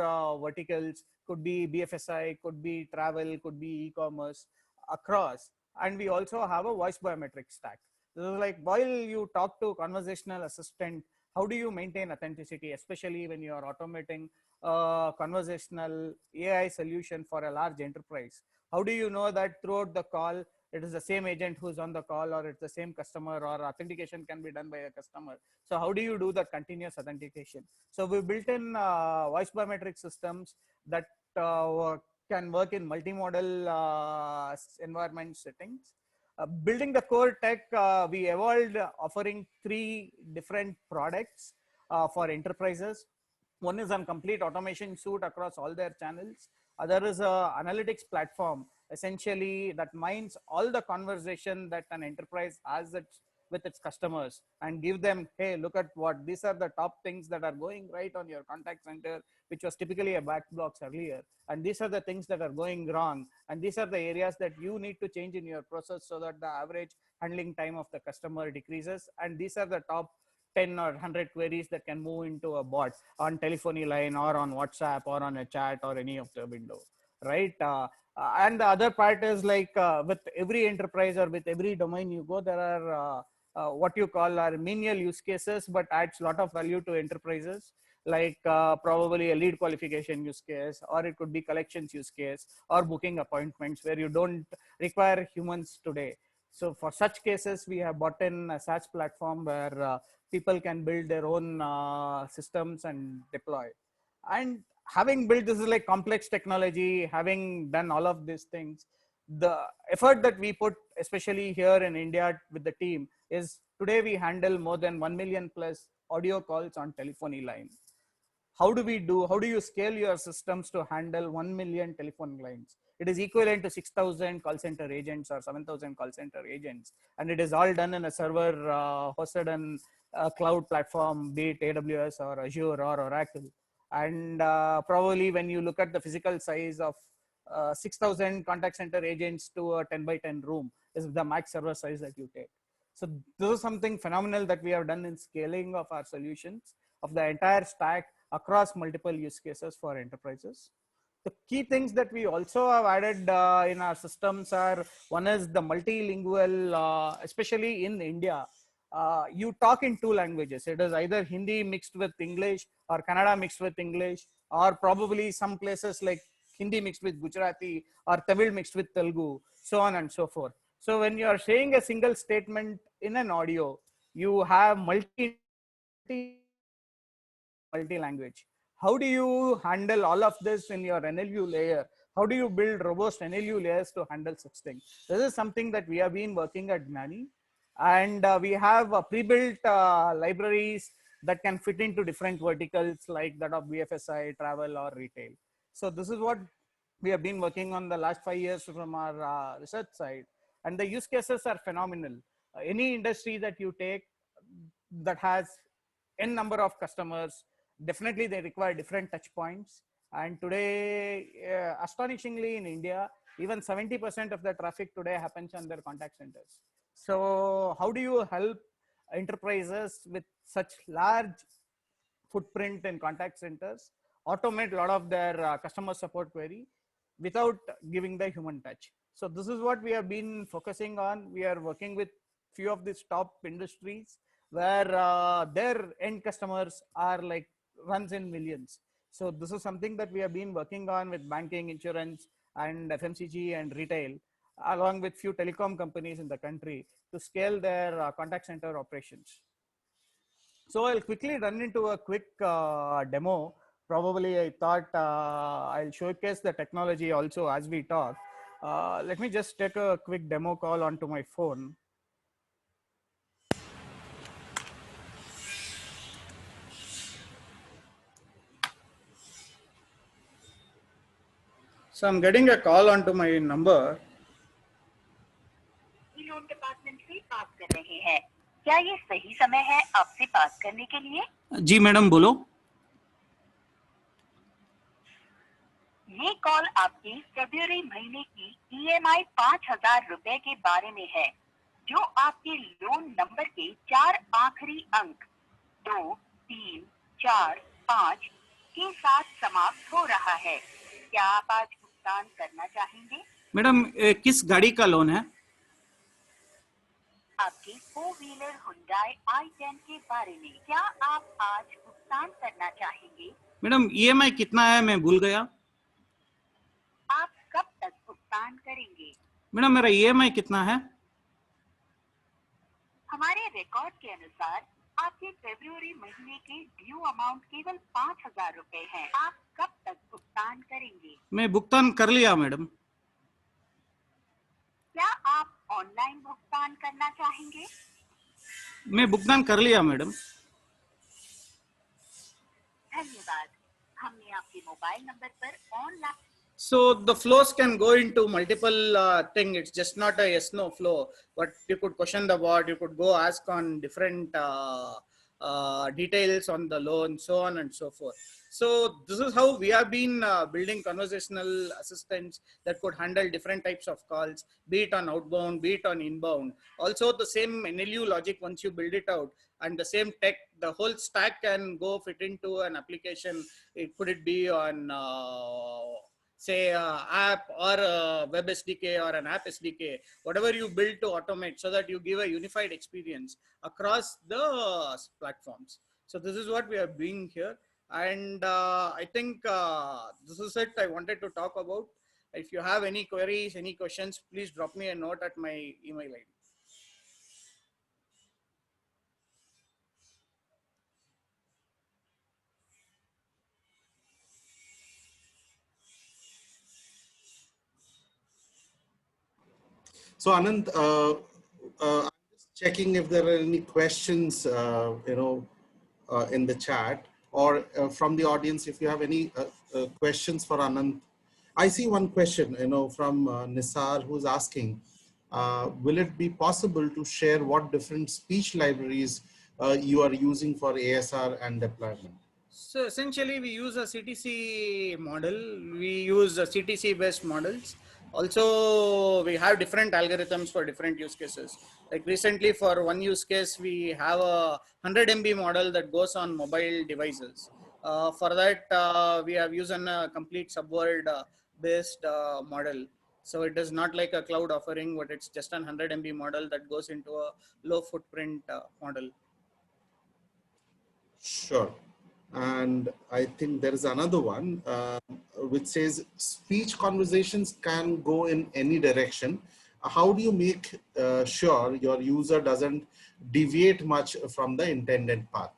verticals, could be BFSI, could be travel, could be e-commerce across. And we also have a voice biometric stack. This is like, while you talk to conversational assistant, how do you maintain authenticity, especially when you are automating a conversational AI solution for a large enterprise? How do you know that throughout the call, it is the same agent who's on the call, or it's the same customer, or authentication can be done by a customer? So how do you do that continuous authentication? So we built in voice biometric systems that can work in multimodal environment settings. Building the core tech, we evolved offering 3 different products for enterprises. One is a complete automation suite across all their channels. Other is a analytics platform, essentially, that mines all the conversation that an enterprise has with its customers and give them, hey, look at what these are the top things that are going right on your contact center, which was typically a back blocks earlier, and these are the things that are going wrong, and these are the areas that you need to change in your process so that the average handling time of the customer decreases, and these are the top 10 or 100 queries that can move into a bot on telephony line or on WhatsApp or on a chat or any of the window, right? And the other part is like with every enterprise or with every domain you go, there are what you call are menial use cases, but adds a lot of value to enterprises, like probably a lead qualification use case, or it could be collections use case, or booking appointments where you don't require humans today. So for such cases, we have brought in a SaaS platform where people can build their own systems and deploy. And having built this is like complex technology, having done all of these things, the effort that we put, especially here in India with the team, is today we handle more than 1 million plus audio calls on telephony line. How do you scale your systems to handle 1 million telephone lines? it is equivalent to 6,000 call center agents or 7,000 call center agents. And it is all done in a server hosted on a cloud platform, be it AWS or Azure or Oracle. And probably when you look at the physical size of 6,000 contact center agents to a 10 by 10 room is the max server size that you take. So this is something phenomenal that we have done in scaling of our solutions of the entire stack across multiple use cases for enterprises. The key things that we also have added in our systems are, one is the multilingual, especially in India. You talk in two languages. It is either Hindi mixed with English or Kannada mixed with English, or probably some places like Hindi mixed with Gujarati or Tamil mixed with Telugu, so on and so forth. So when you are saying a single statement in an audio, you have multi-language. How do you handle all of this in your NLU layer? How do you build robust NLU layers to handle such things? This is something that we have been working at Gnani, and we have pre-built libraries that can fit into different verticals like that of BFSI, travel, or retail. So this is what we have been working on the last 5 years from our research side, and the use cases are phenomenal. Any industry that you take that has n number of customers, definitely they require different touch points. And today, astonishingly in India, even 70% of the traffic today happens on their contact centers. So how do you help enterprises with such large footprint in contact centers automate a lot of their customer support query without giving the human touch? So this is what we have been focusing on. We are working with few of these top industries where their end customers are like runs in millions. So this is something that we have been working on with banking, insurance, and FMCG and retail, along with few telecom companies in the country to scale their contact center operations. So I'll quickly run into a quick demo. Probably I thought I'll showcase the technology also as we talk. Let me just take a quick demo call onto my phone. So I'm getting a call onto my number. Loan department से बात कर रहे हैं। क्या ये सही समय है आपसे बात करने के लिए? जी मैडम बोलो। ये कॉल आपकी फरवरी महीने की EMI 5,000 रुपए के बारे में है, जो आपके लोन नंबर के 4 आखिरी अंक 2, 3, 4, 5 के साथ समाप्त हो रहा है। क्या आप आज भुगतान करना चाहेंगे? मैडम किस गाड़ी का लोन है? आपके 4 व्हीलर हुंडई i10 के बारे में। क्या आप आज भुगतान करना चाहेंगे? मैडम EMI कितना है, मैं भूल गया। आप कब तक भुगतान करेंगे? मैडम मेरा EMI कितना है? हमारे रिकॉर्ड के अनुसार आपके फरवरी महीने के ड्यू अमाउंट केवल 5,000 रुपए है। आप कब तक भुगतान करेंगे? मैं भुगतान कर लिया मैडम। क्या आप ऑनलाइन भुगतान करना चाहेंगे? मैं भुगतान कर लिया मैडम। धन्यवाद। हमने आपके मोबाइल नंबर पर online So the flows can go into multiple things. It's just not a yes no flow, but you could question the bot, you could go ask on different details on the loan, so on and so forth. So this is how we have been building conversational assistants that could handle different types of calls, be it on outbound, be it on inbound. Also the same NLU logic, once you build it out, and the same tech, the whole stack can go fit into an application. Could it be on say app or a web SDK or an app SDK, whatever you build to automate so that you give a unified experience across the platforms. So this is what we are doing here. And I think this is it I wanted to talk about. If you have any queries, any questions, please drop me a note at my email ID. So Anand, I'm just checking if there are any questions, in the chat, or from the audience, if you have any questions for Anand. I see one question, from Nisar, who's asking, will it be possible to share what different speech libraries you are using for ASR and deployment? So essentially, we use a CTC model. We use CTC based models. Also, we have different algorithms for different use cases. Like recently, for one use case, we have a 100 MB model that goes on mobile devices. For that, we have used a complete subword based model. So it is not like a cloud offering, but it's just a 100 MB model that goes into a low footprint model. Sure. And I think there is another one which says speech conversations can go in any direction. How do you make sure your user doesn't deviate much from the intended path?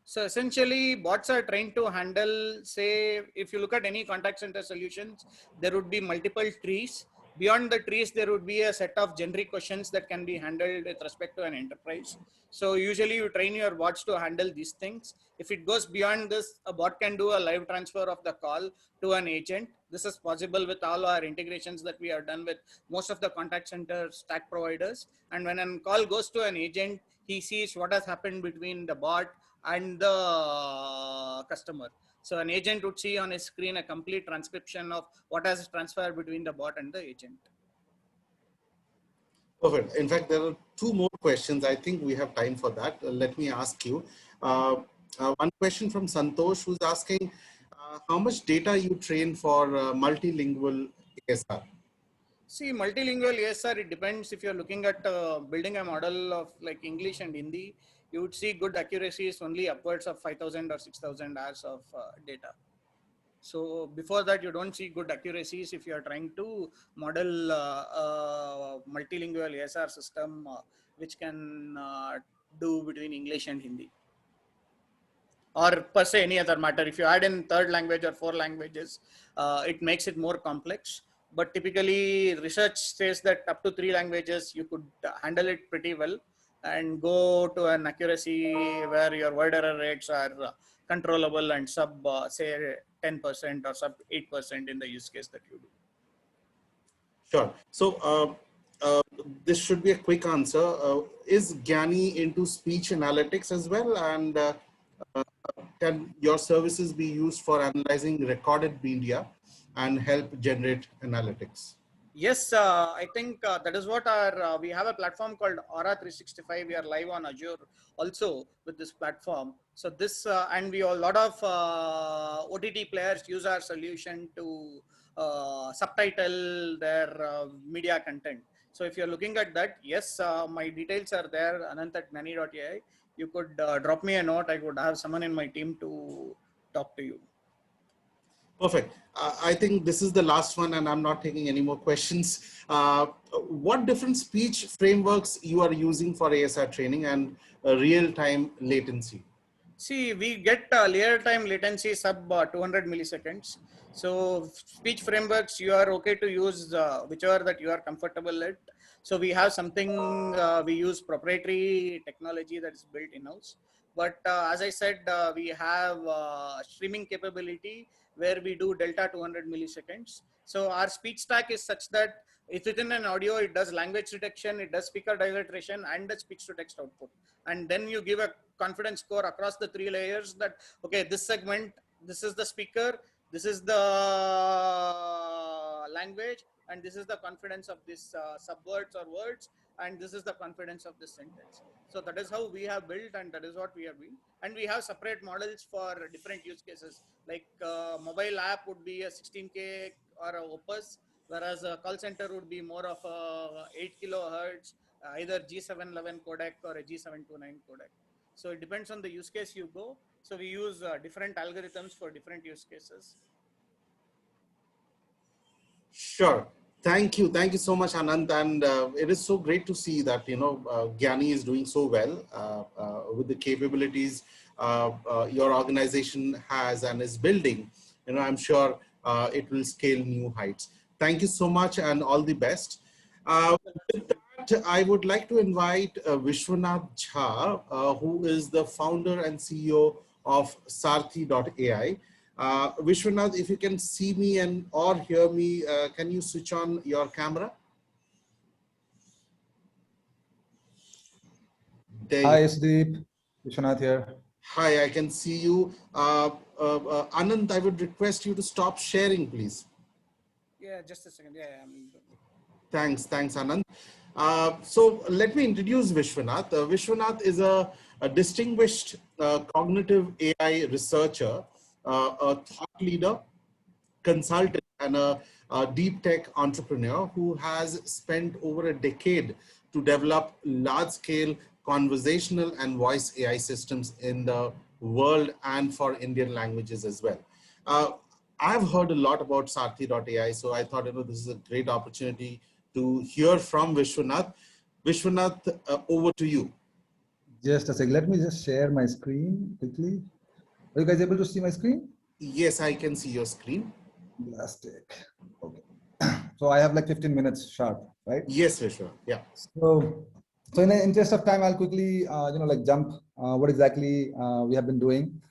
So essentially, bots are trained to handle, say, if you look at any contact center solutions, there would be multiple trees. Beyond the trees, there would be a set of generic questions that can be handled with respect to an enterprise. So usually you train your bots to handle these things. If it goes beyond this, a bot can do a live transfer of the call to an agent. This is possible with all our integrations that we have done with most of the contact center stack providers. And when a call goes to an agent, he sees what has happened between the bot and the customer. So an agent would see on his screen a complete transcription of what has transpired between the bot and the agent. Perfect. In fact, there are two more questions. I think we have time for that. Let me ask you. One question from Santosh, who's asking how much data you train for multilingual ASR? See, multilingual ASR, it depends. If you're looking at building a model of like English and Hindi, you would see good accuracies only upwards of 5,000 or 6,000 hours of data. So before that, you don't see good accuracies if you are trying to model multilingual ASR system, which can do between English and Hindi. Or per se any other matter. If you add in third language or 4 languages, it makes it more complex. But typically research says that up to 3 languages, you could handle it pretty well and go to an accuracy where your word error rates are controllable and sub say 10% or sub 8% in the use case that you do. Sure. So this should be a quick answer. Is Gyani into speech analytics as well? And can your services be used for analyzing recorded media and help generate analytics? Yes, I think that is what our, we have a platform called Aura 365. We are live on Azure also with this platform. So this, and we a lot of OTT players use our solution to subtitle their media content. So if you're looking at that, yes, my details are there, anant@gnani.ai. You could drop me a note. I could have someone in my team to talk to you. Perfect. I think this is the last one and I'm not taking any more questions. What different speech frameworks you are using for ASR training and real-time latency? See, we get real-time latency sub 200 milliseconds. So speech frameworks, you are okay to use whichever that you are comfortable with. So we have something, we use proprietary technology that is built in-house. But as I said, we have streaming capability where we do delta 200 milliseconds. So our speech stack is such that if within an audio, it does language detection, it does speaker dilation and the speech to text output. And then you give a confidence score across the 3 layers that, okay, this segment, this is the speaker, this is the language, and this is the confidence of this subwords or words, and this is the confidence of this sentence. So that is how we have built, and that is what we have built. And we have separate models for different use cases. Like mobile app would be a 16K or a Opus, whereas a call center would be more of a 8 kilohertz, either G711 codec or a G729 codec. So it depends on the use case you go. So we use different algorithms for different use cases. Sure. Thank you. Thank you so much, Anant. And it is so great to see that, Gyani is doing so well with the capabilities your organization has and is building. I'm sure it will scale new heights. Thank you so much and all the best. With that, I would like to invite Vishwanath Jha, who is the founder and CEO of Sarthi.ai. Vishwanath, if you can see me and or hear me, can you switch on your camera? There Hi, you. Sudeep. Vishwanath here. Hi, I can see you. Anand, I would request you to stop sharing, please. Yeah, just a second. Yeah, Thanks, Anand. So let me introduce Vishwanath. Vishwanath is a distinguished cognitive AI researcher, a thought leader, consultant, and a deep tech entrepreneur who has spent over a decade to develop large-scale conversational and voice AI systems in the world and for Indian languages as well. I've heard a lot about Sarthi.ai, so I thought this is a great opportunity to hear from Vishwanath. Vishwanath, over to you. Just a sec. Let me just share my screen quickly. Are you guys able to see my screen? Yes, I can see your screen. Fantastic. Okay. So I have like 15 minutes sharp, right? Yes, Vishwa. Yeah. So in the interest of time, I'll quickly, jump what exactly we have been doing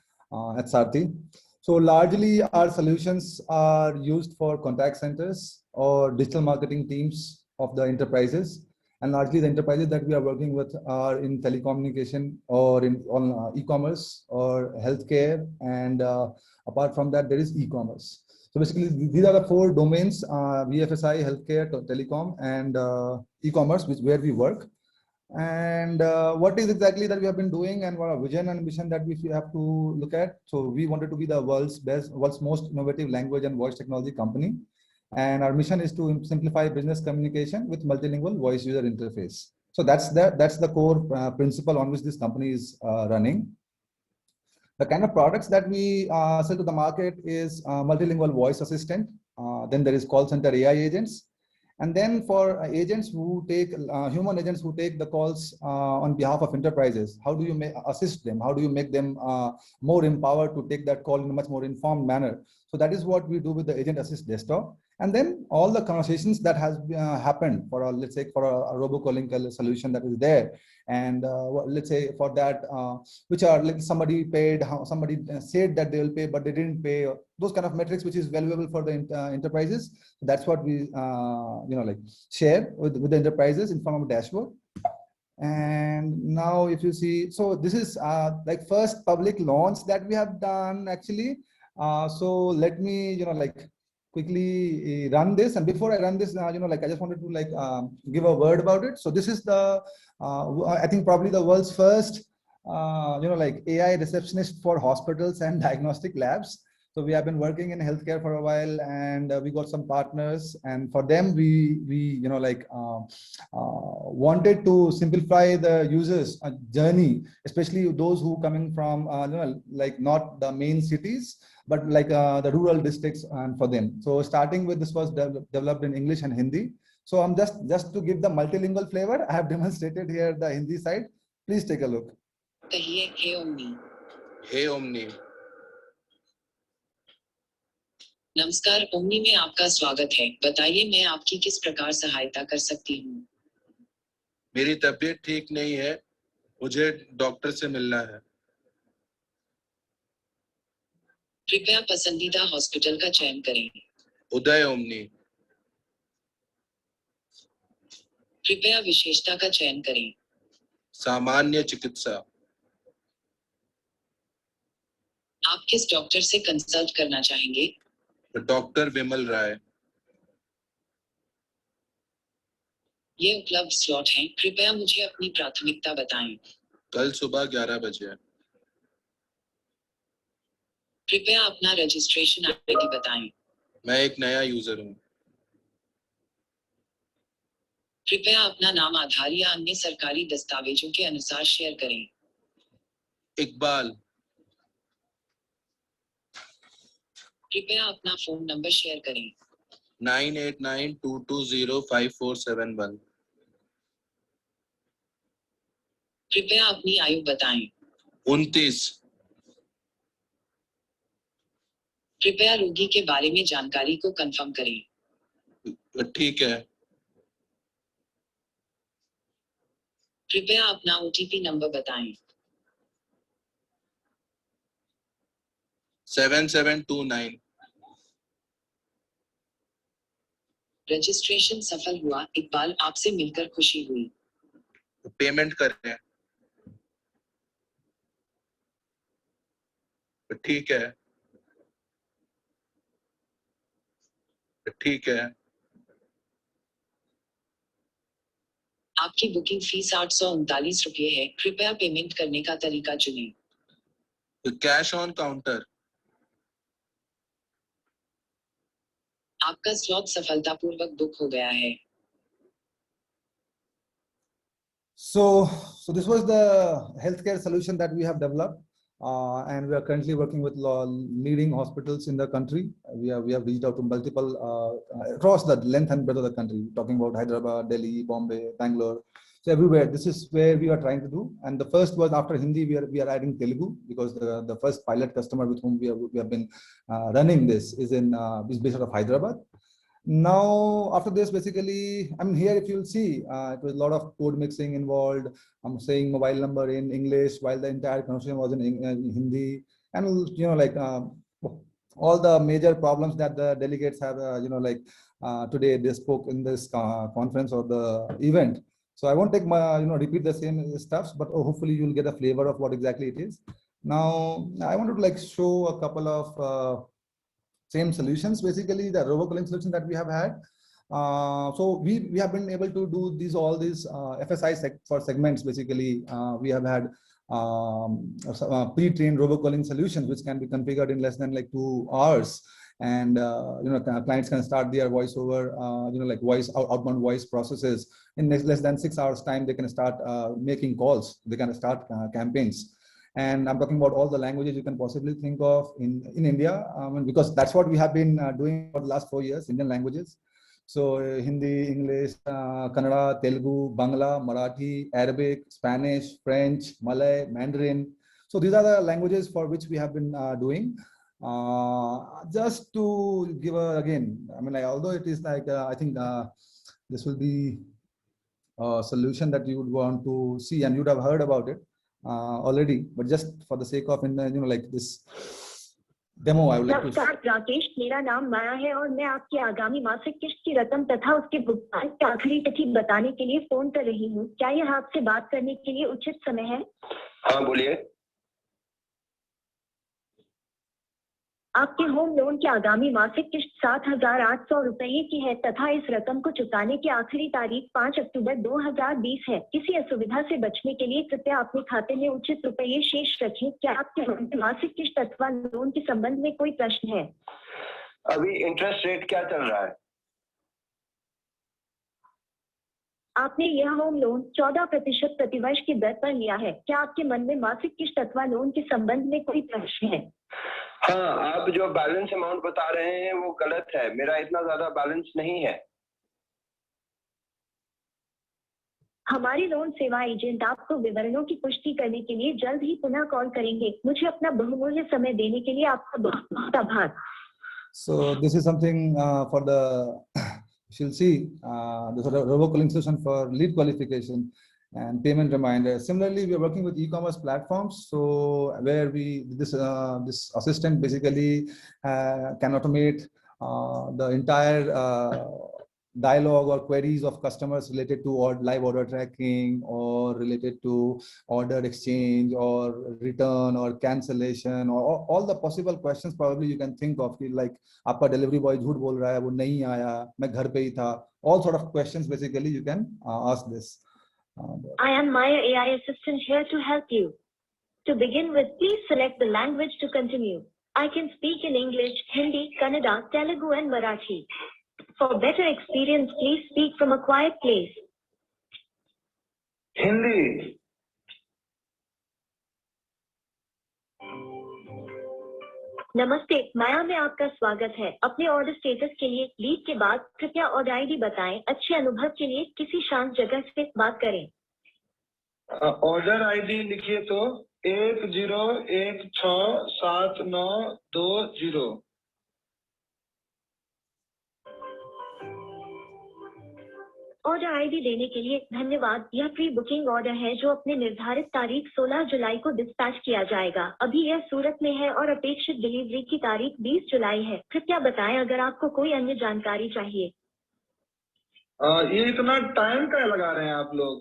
at Sarthi. So largely our solutions are used for contact centers or digital marketing teams of the enterprises. And largely the enterprises that we are working with are in telecommunication or on e-commerce or healthcare. And apart from that, there is e-commerce. So basically, these are the four domains: BFSI, healthcare, telecom, and e-commerce, where we work. And what is exactly that we have been doing, and what our vision and mission that we have to look at. So we wanted to be the world's most innovative language and voice technology company. And our mission is to simplify business communication with multilingual voice user interface. So that's the core principle on which this company is running. The kind of products that we sell to the market is multilingual voice assistant. Then there is call center AI agents. And then for agents who take, human agents who take the calls on behalf of enterprises, how do you assist them? How do you make them more empowered to take that call in a much more informed manner? So that is what we do with the Agent Assist desktop. And then all the conversations that has happened for, let's say, for a robocalling solution that is there. And let's say for that, which are like somebody paid, somebody said that they will pay, but they didn't pay. Those kind of metrics, which is valuable for the enterprises. That's what we share with the enterprises in form of a dashboard. And now if you see, so this is like first public launch that we have done actually. So let me quickly run this, and before I run this, I just wanted to give a word about it. So this is the I think probably the world's first AI receptionist for hospitals and diagnostic labs. So we have been working in healthcare for a while, and we got some partners, and for them we wanted to simplify the users journey, especially those who coming from not the main cities, but the rural districts, and for them. So starting with, this was developed in English and Hindi. So I'm just to give the multilingual flavor, I have demonstrated here the Hindi side. Please take a look. Hey Omni. Hey Omni. नमस्कार omni में आपका स्वागत है। बताइए मैं आपकी किस प्रकार सहायता कर सकती हूँ। मेरी तबीयत ठीक नहीं है, मुझे डॉक्टर से मिलना है। कृपया पसंदीदा हॉस्पिटल का चयन करें। उदय ओमनी। कृपया विशेषता का चयन करें। सामान्य चिकित्सा। आप किस डॉक्टर से कंसल्ट करना चाहेंगे? डॉक्टर विमल राय। ये उपलब्ध स्लॉट हैं, कृपया मुझे अपनी प्राथमिकता बताएं। कल सुबह 11 बजे। कृपया अपना रजिस्ट्रेशन आईडी बताएं। मैं एक नया यूजर हूँ। कृपया अपना नाम आधार या अन्य सरकारी दस्तावेजों के अनुसार शेयर करें। इकबाल। कृपया अपना फोन नंबर शेयर करें। 9892205471। कृपया अपनी आयु बताएं। 29। कृपया रोगी के बारे में जानकारी को कंफर्म करें। ठीक है। कृपया अपना OTP नंबर बताएं। 7729। रजिस्ट्रेशन सफल हुआ। इकबाल, आपसे मिलकर खुशी हुई। पेमेंट करें। ठीक है, ठीक है। आपकी बुकिंग फीस 839 रुपये है। कृपया पेमेंट करने का तरीका चुनें। Cash on counter. आपका स्लॉट सफलतापूर्वक बुक हो गया है। So this was the healthcare solution that we have developed, and we are currently working with leading hospitals in the country. We have reached out to multiple across the length and breadth of the country, talking about Hyderabad, Delhi, Bombay, Bangalore. So everywhere, this is where we are trying to do. And the first was after Hindi, we are adding Telugu, because the first pilot customer with whom we have been running this is based out of Hyderabad. Now, after this, basically, I mean, here, if you'll see, it was a lot of code mixing involved. I'm saying mobile number in English while the entire conversation was in Hindi. And, you know, like all the major problems that the delegates have, you know, like today they spoke in this conference or the event. So I won't take my, you know, repeat the same stuff, but hopefully you'll get a flavor of what exactly it is. Now, I wanted to like show a couple of same solutions, basically the robocalling solution that we have had. So we have been able to do all these FSI for segments. Basically, we have had pre-trained robocalling solutions which can be configured in less than like 2 hours, and you know, clients can start their voice over, you know, like outbound voice processes in less than 6 hours time. They can start making calls. They can start campaigns. And I'm talking about all the languages you can possibly think of in India, because that's what we have been doing for the last 4 years, Indian languages. So Hindi, English, Kannada, Telugu, Bangla, Marathi, Arabic, Spanish, French, Malay, Mandarin. So these are the languages for which we have been doing. Just to give again, I mean, like, although it is like, I think this will be a solution that you would want to see and you'd have heard about it already, but just for the sake of, you know, like this demo, I would like to. नमस्कार राकेश, मेरा नाम माया है और मैं आपकी आगामी मासिक किस्त की रकम तथा उसके भुगतान की आखिरी तिथि बताने के लिए फोन कर रही हूँ। क्या यह आपसे बात करने के लिए उचित समय है? हाँ, बोलिए। आपके होम लोन की आगामी मासिक किस्त 7,800 रुपये की है तथा इस रकम को चुकाने की आखिरी तारीख 5 अक्टूबर 2020 है। किसी असुविधा से बचने के लिए कृपया अपने खाते में उचित रुपये शेष रखें। क्या आपके मासिक किस्त अथवा लोन के संबंध में कोई प्रश्न है? अभी इंटरेस्ट रेट क्या चल रहा है? आपने यह होम लोन 14% प्रतिवर्ष की दर पर लिया है। क्या आपके मन में मासिक किस्त अथवा लोन के संबंध में कोई प्रश्न है? हाँ, आप जो बैलेंस अमाउंट बता रहे हैं वो गलत है। मेरा इतना ज्यादा बैलेंस नहीं है। हमारी लोन सेवा एजेंट आपको विवरणों की पुष्टि करने के लिए जल्द ही पुनः कॉल करेंगे। मुझे अपना बहुमूल्य समय देने के लिए आपका बहुत आभार। So this is something for the, you'll see, this is a robocalling solution for lead qualification and payment reminder. Similarly, we are working with e-commerce platforms, so where this assistant basically can automate the entire dialogue or queries of customers related to live order tracking or related to order exchange or return or cancellation or all the possible questions probably you can think of, like आपका delivery boy झूठ बोल रहा है, वो नहीं आया, मैं घर पे ही था. All sort of questions basically you can ask this. I am Maya AI assistant here to help you. To begin with, please select the language to continue. I can speak in English, Hindi, Kannada, Telugu and Marathi. For better experience, please speak from a quiet place. Hindi. नमस्ते, माया में आपका स्वागत है। अपने order status के लिए lead के बाद कृपया ऑर्डर आईडी बताएं। अच्छे अनुभव के लिए किसी शांत जगह से बात करें। ऑर्डर आईडी लिखिए तो 10167920। ऑर्डर आईडी देने के लिए धन्यवाद। यह प्री बुकिंग ऑर्डर है जो अपने निर्धारित तारीख 16 जुलाई को डिस्पैच किया जाएगा। अभी यह सूरत में है और अपेक्षित डिलीवरी की तारीख 20 जुलाई है। कृपया बताएं अगर आपको कोई अन्य जानकारी चाहिए। ये इतना टाइम क्या लगा रहे हैं आप लोग?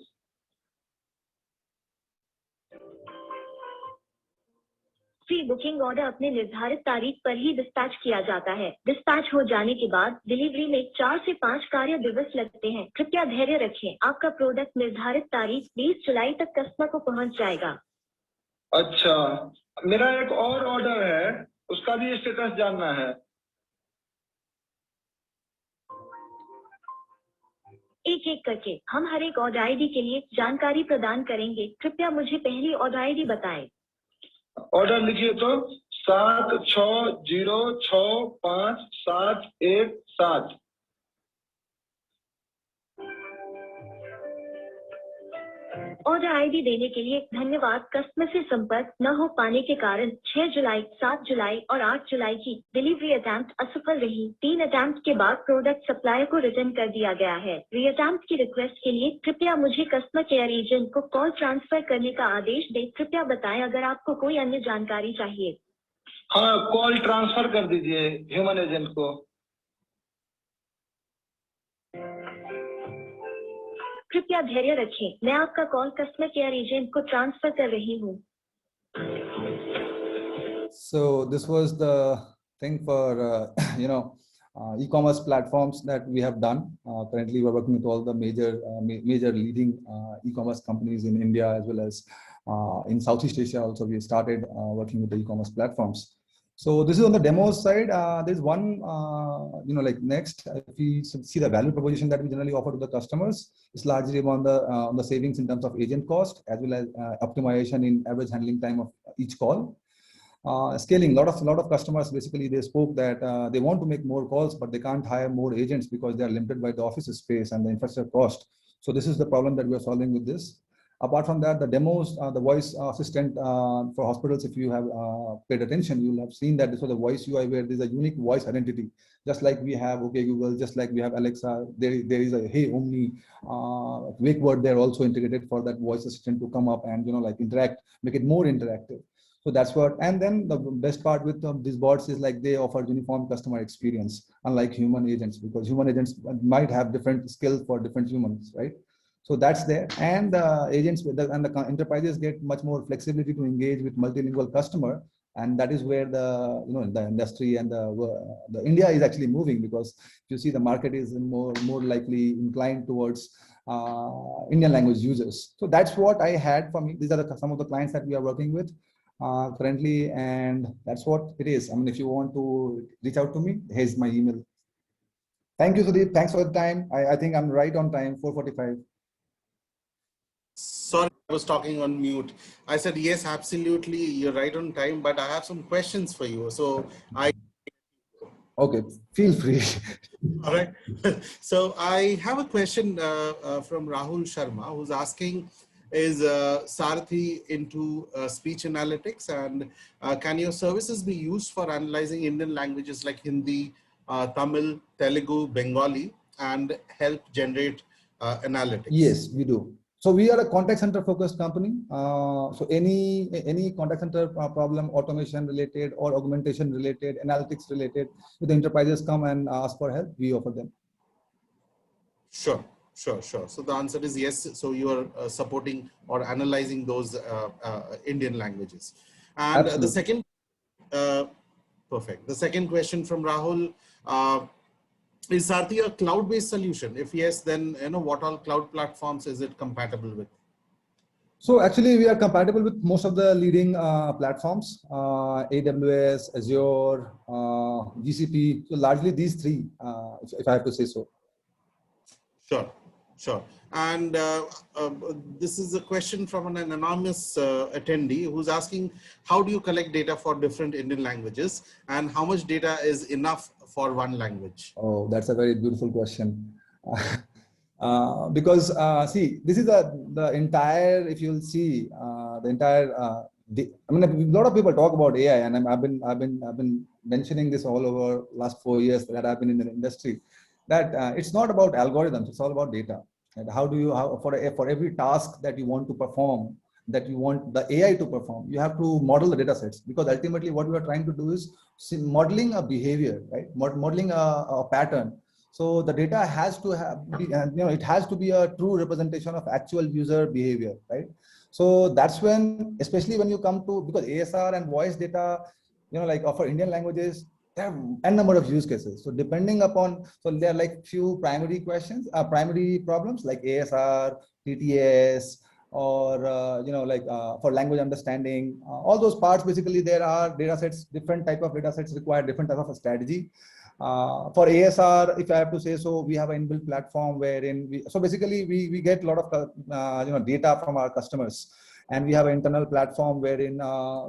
प्री बुकिंग ऑर्डर अपने निर्धारित तारीख पर ही डिस्पैच किया जाता है। डिस्पैच हो जाने के बाद डिलीवरी में 4 से 5 कार्य दिवस लगते हैं। कृपया धैर्य रखें, आपका प्रोडक्ट निर्धारित तारीख 20 जुलाई तक कस्टमर को पहुंच जाएगा। अच्छा, मेरा एक और ऑर्डर है, उसका भी स्टेटस जानना है। एक एक करके हम हर एक ऑर्डर आईडी के लिए जानकारी प्रदान करेंगे। कृपया मुझे पहली ऑर्डर आईडी बताएं। ऑर्डर लिखिए तो 76065717। ऑर्डर आईडी देने के लिए धन्यवाद। कस्टमर से संपर्क न हो पाने के कारण 6 जुलाई, 7 जुलाई और 8 जुलाई की डिलीवरी अटेम्प्ट असफल रही। 3 अटेम्प्ट के बाद प्रोडक्ट सप्लायर को रिटर्न कर दिया गया है। री अटेम्प्ट की रिक्वेस्ट के लिए कृपया मुझे कस्टमर केयर एजेंट को कॉल ट्रांसफर करने का आदेश दें। कृपया बताएं अगर आपको कोई अन्य जानकारी चाहिए। हाँ, कॉल ट्रांसफर कर दीजिए ह्यूमन एजेंट को। कृपया धैर्य रखें, मैं आपका कॉल कस्टमर केयर एजेंट को ट्रांसफर कर रही हूँ। So this was the thing for e-commerce platforms that we have done. Currently, we're working with all the major leading e-commerce companies in India as well as in Southeast Asia. Also, we started working with the e-commerce platforms. So this is on the demo side. There's one, next, if we see the value proposition that we generally offer to the customers, it's largely on the savings in terms of agent cost as well as optimization in average handling time of each call. Scaling, lot of customers basically they spoke that they want to make more calls, but they can't hire more agents because they are limited by the office space and the infrastructure cost. So this is the problem that we are solving with this. Apart from that, the demos, the voice assistant for hospitals, if you have paid attention, you'll have seen that this was a voice UI where there's a unique voice identity. Just like we have OK Google, just like we have Alexa, there is a Hey Omni, wake word there also integrated for that voice assistant to come up and interact, make it more interactive. So that's what, and then the best part with these bots is like they offer uniform customer experience, unlike human agents, because human agents might have different skills for different humans, right? So that's there, and the agents and the enterprises get much more flexibility to engage with multilingual customer, and that is where the industry and the India is actually moving, because you see the market is more likely inclined towards Indian language users. So that's what I had for me. These are some of the clients that we are working with currently, and that's what it is. I mean, if you want to reach out to me, here's my email. Thank you, Sudeep. Thanks for the time. I think I'm right on time, 4:45. Sorry, I was talking on mute. I said, yes, absolutely. You're right on time, but I have some questions for you. So Okay, feel free. All right. So I have a question from Rahul Sharma, who's asking, is Sarthi into speech analytics, and can your services be used for analyzing Indian languages like Hindi, Tamil, Telugu, Bengali, and help generate analytics? Yes, we do. So we are a contact center focused company. So any contact center problem, automation related or augmentation related, analytics related, if the enterprises come and ask for help, we offer them. Sure. So the answer is yes. So you are supporting or analyzing those Indian languages. And the second, perfect. The second question from Rahul, is Sarthi a cloud-based solution? If yes, then what all cloud platforms is it compatible with? So actually, we are compatible with most of the leading platforms: AWS, Azure, GCP. So largely these three, if I have to say so. Sure. And this is a question from an anonymous attendee who's asking, how do you collect data for different Indian languages, and how much data is enough for one language? Oh, that's a very beautiful question. Because see, this is the entire, if you'll see the entire, I mean, a lot of people talk about AI, and I've been mentioning this all over last 4 years that I've been in the industry, that it's not about algorithms, it's all about data. And how do you, for every task that you want to perform, that you want the AI to perform, you have to model the data sets, because ultimately what we are trying to do is modeling a behavior, right? Modeling a pattern. So the data has to it has to be a true representation of actual user behavior, right? So that's when, especially when you come to, because ASR and voice data, like for Indian languages, there are n number of use cases. So depending upon, so there are like few primary questions, primary problems like ASR, TTS, or for language understanding, all those parts. Basically, there are data sets, different type of data sets require different type of a strategy. For ASR, if I have to say so, we have an inbuilt platform wherein we get a lot of data from our customers, and we have an internal platform wherein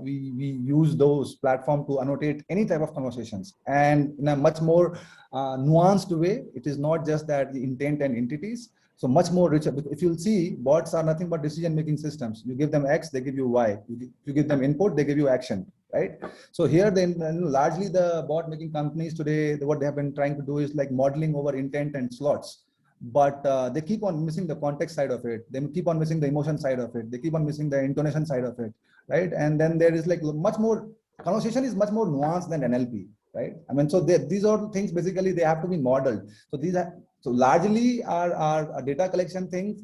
we use those platform to annotate any type of conversations, and in a much more nuanced way. It is not just that the intent and entities. So much more richer. If you'll see, bots are nothing but decision-making systems. You give them X, they give you Y. You give them input, they give you action, right? So here, then largely the bot-making companies today, what they have been trying to do is like modeling over intent and slots. But they keep on missing the context side of it. They keep on missing the emotion side of it. They keep on missing the intonation side of it, right? And then there is like much more, conversation is much more nuanced than NLP, right? I mean, so these are things basically they have to be modeled. So these are, so largely our data collection things,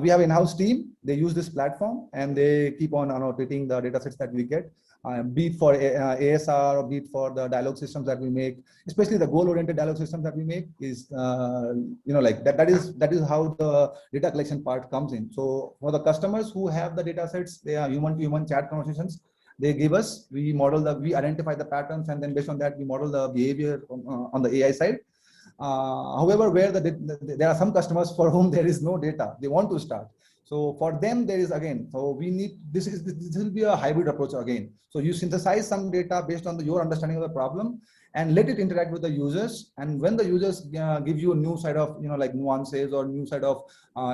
we have in-house team. They use this platform and they keep on annotating the data sets that we get, be it for ASR or be it for the dialogue systems that we make, especially the goal-oriented dialogue systems that we make is, like that is how the data collection part comes in. So for the customers who have the data sets, they are human-to-human chat conversations. They give us, we identify the patterns, and then based on that, we model the behavior on the AI side. However, where there are some customers for whom there is no data, they want to start. So for them, there is again, so we need, this will be a hybrid approach again. So you synthesize some data based on your understanding of the problem and let it interact with the users. And when the users give you a new side of, like nuances or new side of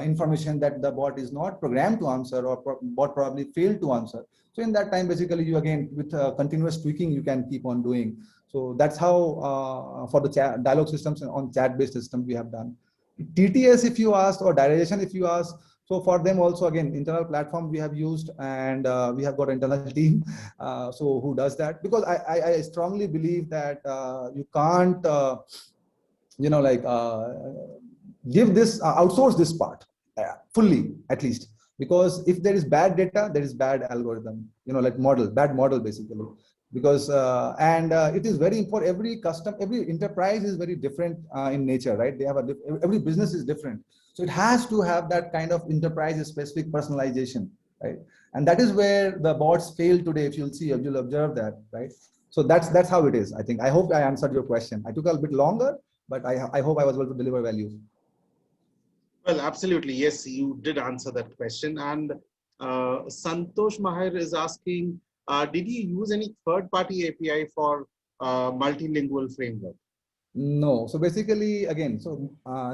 information that the bot is not programmed to answer, or bot probably failed to answer. So in that time, basically you again, with continuous tweaking, you can keep on doing. So that's how for the dialogue systems on chat-based system we have done. TTS, if you asked, or diarization, if you ask, so for them also, again, internal platform we have used, and we have got an internal team so who does that, because I strongly believe that you can't, give this, outsource this part fully, at least, because if there is bad data, there is bad algorithm, like bad model basically. Because it is very important. Every enterprise is very different in nature, right? They have every business is different, so it has to have that kind of enterprise-specific personalization, right? And that is where the bots fail today. If you'll observe that, right? So that's how it is. I think. I hope I answered your question. I took a bit longer, but I hope I was able to deliver value. Well, absolutely, yes, you did answer that question. And Santosh Mahir is asking, did you use any third-party API for multilingual framework? No. So basically, again, so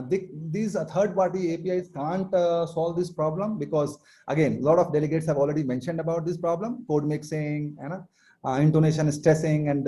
these third-party APIs can't solve this problem, because again, a lot of delegates have already mentioned about this problem: code mixing, intonation stressing, and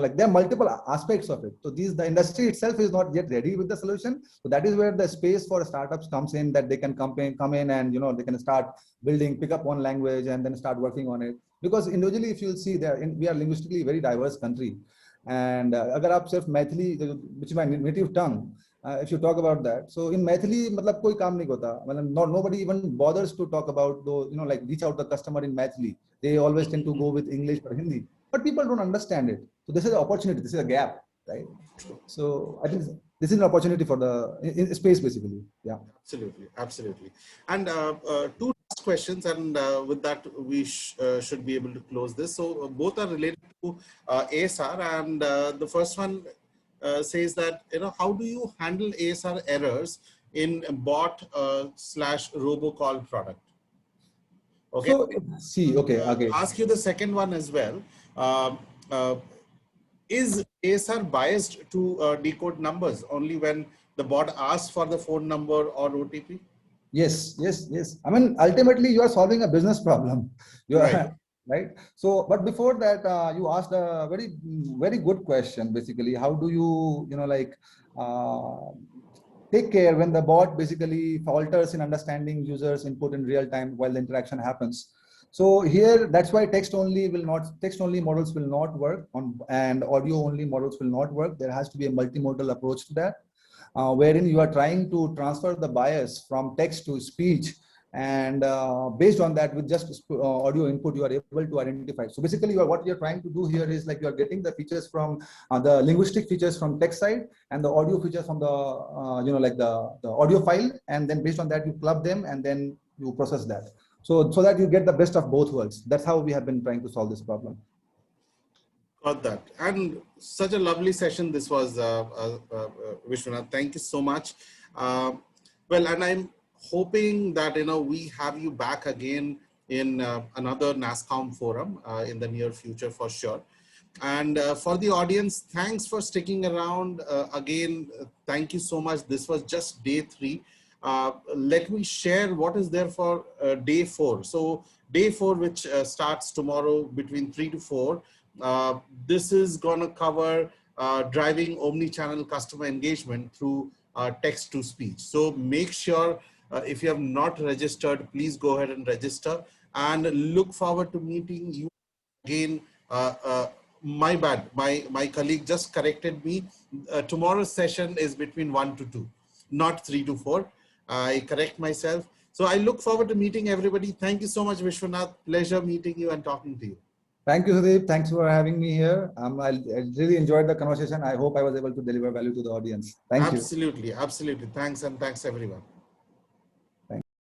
like there are multiple aspects of it. So the industry itself is not yet ready with the solution. So that is where the space for startups comes in, that they can come in and they can start building, pick up one language and then start working on it. Because individually, if you'll see, we are linguistically a very diverse country. And agar aap sirf Maithili, which is my native tongue, if you talk about that, so in Maithili, matlab koi kaam nahi hota. Nobody even bothers to talk about those, like reach out the customer in Maithili. They always tend to go with English or Hindi, but people don't understand it. So this is an opportunity. This is a gap, right? So I think this is an opportunity for the space, basically. Yeah. Absolutely. And two last questions, and with that we should be able to close this. So both are related to ASR, and the first one says that how do you handle ASR errors in bot / robocall product? Okay. So, okay. Ask you the second one as well. Is ASR biased to decode numbers only when the bot asks for the phone number or OTP? Yes. I mean, ultimately, you are solving a business problem. Right. So, but before that, you asked a very, very good question. Basically, how do you, take care when the bot basically falters in understanding users input in real time while the interaction happens. So here, that's why text only models will not work and audio only models will not work. There has to be a multimodal approach to that, wherein you are trying to transfer the bias from text to speech. And based on that, with just audio input, you are able to identify. So basically, what you're trying to do here is like you're getting the features from the linguistic features from text side and the audio features from the the audio file, and then based on that you club them and then you process that. So that you get the best of both worlds. That's how we have been trying to solve this problem. Got that. And such a lovely session this was, Vishwanath. Thank you so much. Well, and I'm hoping that we have you back again in another NASSCOM forum in the near future for sure. And for the audience, thanks for sticking around. Again, thank you so much. This was just day 3. Let me share what is there for day 4. So day 4, which starts tomorrow between 3 to 4, this is going to cover driving omni-channel customer engagement through text to speech. So make sure if you have not registered, please go ahead and register, and look forward to meeting you again. My bad, my colleague just corrected me. Tomorrow's session is between 1 to 2, not 3 to 4. I correct myself. So I look forward to meeting everybody. Thank you so much, Vishwanath. Pleasure meeting you and talking to you. Thank you, Sudeep. Thanks for having me here. I really enjoyed the conversation. I hope I was able to deliver value to the audience. Thank you. Absolutely. Thanks, and thanks everyone.